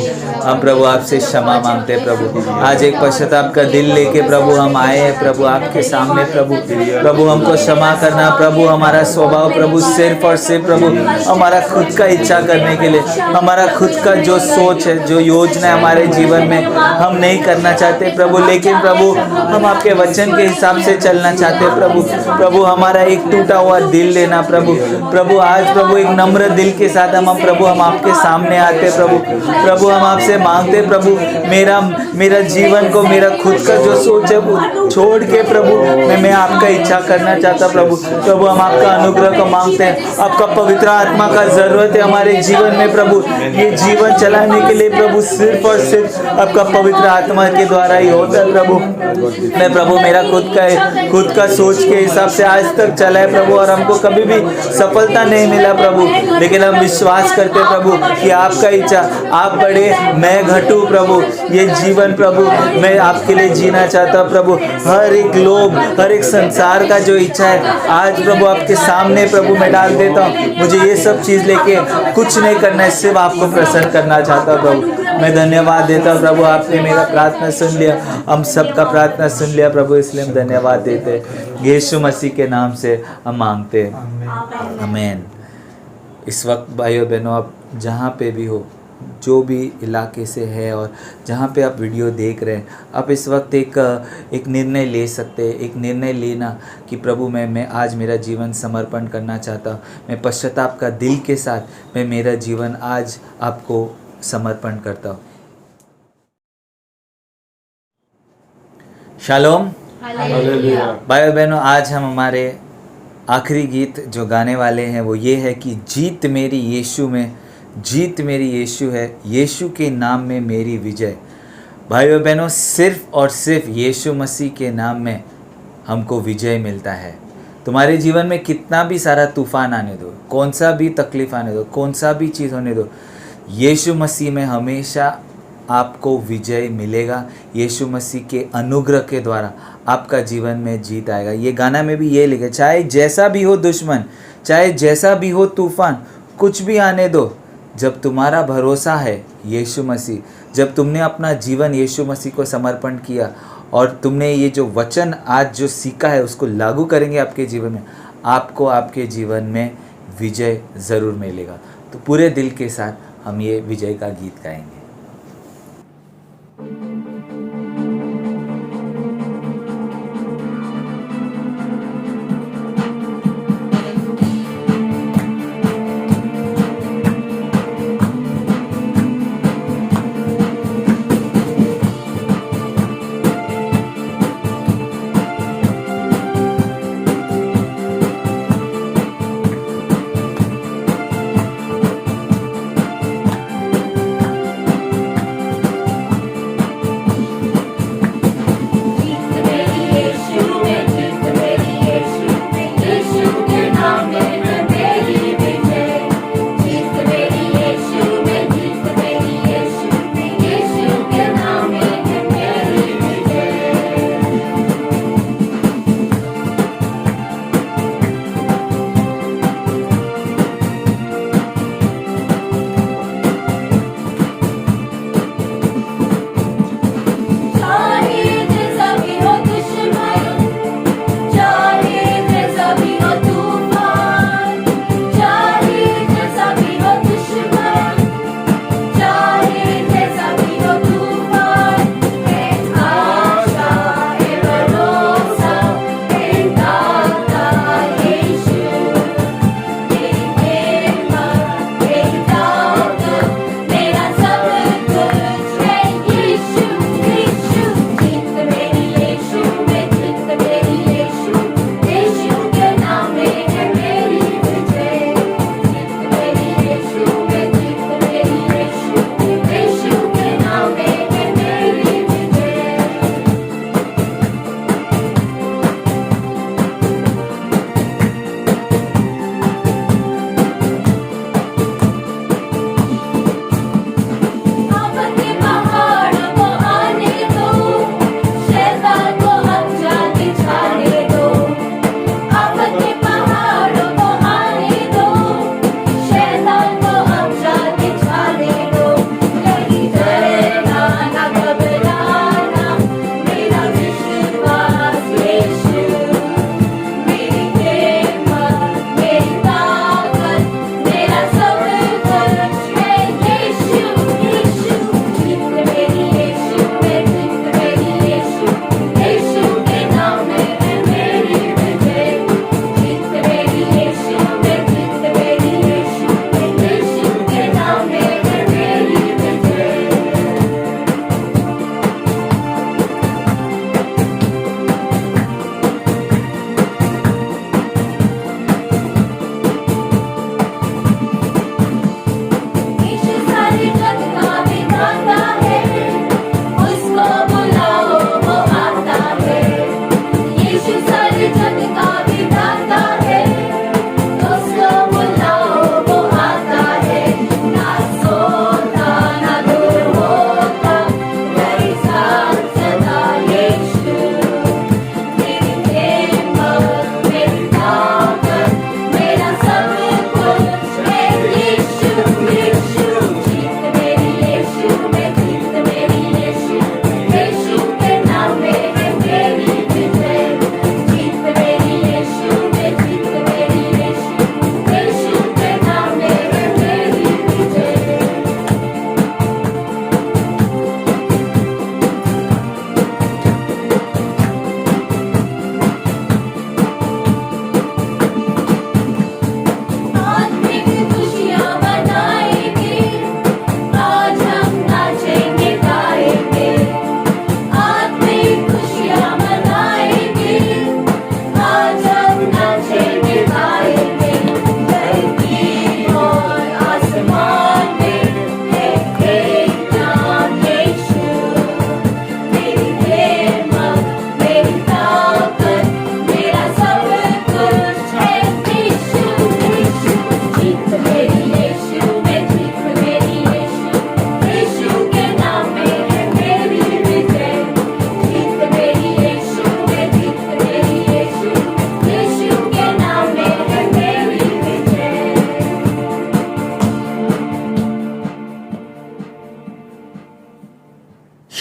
हम प्रभु आपसे क्षमा मांगते हैं प्रभु। आज एक पश्चाताप का दिल लेके प्रभु हम आए हैं प्रभु आपके सामने। प्रभु हमको क्षमा करना प्रभु, हमारा स्वभाव प्रभु सिर्फ और सिर्फ प्रभु हमारा खुद का इच्छा करने के लिए, हमारा खुद का जो सोच है, जो योजना है हमारे जीवन में हम नहीं करना चाहते प्रभु, लेकिन प्रभु हम आपके वचन के हिसाब से चलना चाहते हैं प्रभु। प्रभु हमारा एक टूटा हुआ दिल लेना प्रभु आज प्रभु एक नम्र दिल के साथ हम आपके सामने आते प्रभु हम आपसे मांगते प्रभु, मेरा जीवन को, मेरा खुद का जो सोच है वो छोड़ के प्रभु मैं आपका इच्छा करना चाहता प्रभु हम आपका अनुग्रह को मांगते हैं। आपका पवित्र आत्मा का जरूरत है हमारे जीवन में प्रभु। ये जीवन चलाने के लिए प्रभु सिर्फ और सिर्फ आपका पवित्र आत्मा के द्वारा ही होता है प्रभु। मैं प्रभु मेरा खुद का सोच के हिसाब से आज तक चला है प्रभु और हमको कभी भी सफलता नहीं मिला प्रभु, लेकिन हम विश्वास करते प्रभु कि आपका इच्छा, आप बड़े मैं घटू प्रभु। ये जीवन प्रभु मैं आपके लिए जीना चाहता प्रभु। हर एक लोग, हर एक संसार का जो इच्छा है आज प्रभु आपके सामने प्रभु मैं डाल देता हूँ। मुझे ये सब चीज़ लेके कुछ नहीं करना है, सिर्फ आपको प्रसन्न करना चाहता प्रभु। मैं धन्यवाद देता हूँ प्रभु, आपने मेरा प्रार्थना सुन लिया, हम सबका प्रार्थना सुन लिया प्रभु, इसलिए हम धन्यवाद देते हैं। यीशु मसीह के नाम से हम मांगते हैं, आमीन। इस वक्त भाइयों बहनों, आप जहाँ पे भी हो, जो भी इलाके से है और जहाँ पे आप वीडियो देख रहे हैं, आप इस वक्त एक निर्णय ले सकते हैं। एक निर्णय लेना कि प्रभु मैं आज मेरा जीवन समर्पण करना चाहता हूँ। मैं पश्चाताप का दिल के साथ मैं मेरा जीवन आज आपको समर्पण करता हूँ। शालोम भाइयों बहनों, आज हम हमारे आखिरी गीत जो गाने वाले हैं वो ये है कि जीत मेरी यीशु में, जीत मेरी यीशु है, यीशु के नाम में मेरी विजय। भाइयों बहनों, सिर्फ और सिर्फ यीशु मसीह के नाम में हमको विजय मिलता है। तुम्हारे जीवन में कितना भी सारा तूफान आने दो, कौन सा भी तकलीफ आने दो, कौन सा भी चीज़ होने दो, यीशु मसीह में हमेशा आपको विजय मिलेगा। यीशु मसीह के अनुग्रह के द्वारा आपका जीवन में जीत आएगा। ये गाना में भी ये लिखा, चाहे जैसा भी हो दुश्मन, चाहे जैसा भी हो तूफान, कुछ भी आने दो, जब तुम्हारा भरोसा है यीशु मसीह, जब तुमने अपना जीवन यीशु मसीह को समर्पण किया और तुमने ये जो वचन आज जो सीखा है उसको लागू करेंगे आपके जीवन में, आपको आपके जीवन में विजय ज़रूर मिलेगा। तो पूरे दिल के साथ हम ये विजय का गीत गाएंगे।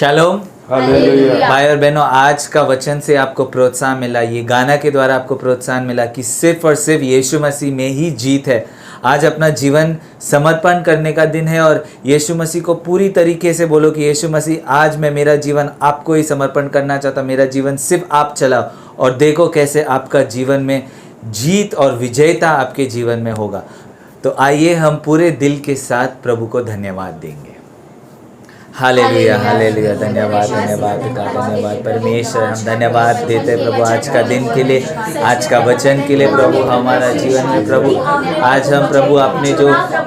शालोम। हालेलुया। भाई और बहनों, आज का वचन से आपको प्रोत्साहन मिला, ये गाना के द्वारा आपको प्रोत्साहन मिला कि सिर्फ और सिर्फ यीशु मसीह में ही जीत है। आज अपना जीवन समर्पण करने का दिन है और यीशु मसीह को पूरी तरीके से बोलो कि यीशु मसीह, आज मैं मेरा जीवन आपको ही समर्पण करना चाहता, मेरा जीवन सिर्फ आप चलाओ, और देखो कैसे आपका जीवन में जीत और विजयता आपके जीवन में होगा। तो आइए हम पूरे दिल के साथ प्रभु को धन्यवाद देंगे। Hallelujah, hallelujah. धन्यवाद, धन्यवाद पिता, धन्यवाद परमेश्वर। हम धन्यवाद देते हैं प्रभु आज का दिन के लिए, आज का वचन के लिए प्रभु, हमारा जीवन में प्रभु। आज हम प्रभु आपने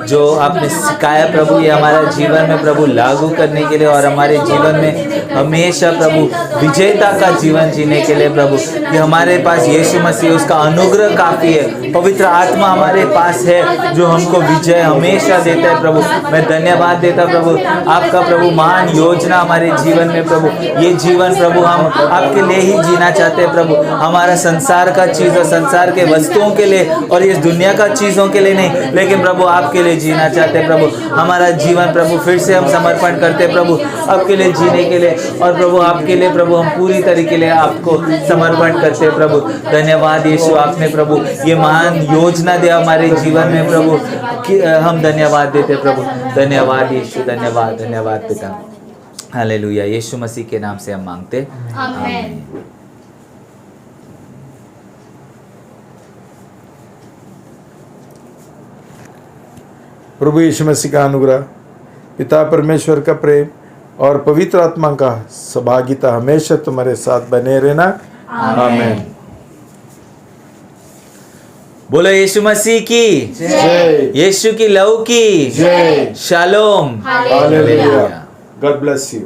जो आपने सिखाया प्रभु, ये हमारा जीवन में प्रभु लागू करने के लिए और हमारे जीवन में हमेशा प्रभु विजेता का जीवन जीने के लिए प्रभु, कि हमारे पास यीशु मसीह, उसका अनुग्रह काफ़ी है, पवित्र आत्मा हमारे पास है जो हमको विजय हमेशा देता है प्रभु। मैं धन्यवाद देता प्रभु, आपका प्रभु महान योजना हमारे जीवन में प्रभु। ये जीवन प्रभु हम आपके लिए ही जीना चाहते हैं प्रभु, हमारा संसार का चीज़ और संसार के वस्तुओं के लिए और इस दुनिया का चीज़ों के लिए नहीं, लेकिन प्रभु आपके लिए जीना चाहते हैं प्रभु। हमारा जीवन प्रभु फिर से हम समर्पण करते हैं प्रभु आपके लिए जीने के लिए, और प्रभु आपके लिए प्रभु हम पूरी तरीके से आपको समर्पण करते हैं प्रभु। धन्यवाद यीशु, आपने प्रभु ये महान योजना दिया हमारे जीवन में प्रभु, कि हम धन्यवाद देते प्रभु। धन्यवाद यीशु, धन्यवाद, धन्यवाद पिता। हालेलुया। यीशु मसीह के नाम से हम मांगते, आमीन। प्रभु यीशु मसीह का अनुग्रह, पिता परमेश्वर का प्रेम और पवित्र आत्मा का सहभागिता हमेशा तुम्हारे साथ बने रहना। आमीन। बोलो यीशु मसीह की जय। यीशु की लहू की जय। Shalom. Hallelujah. God bless you.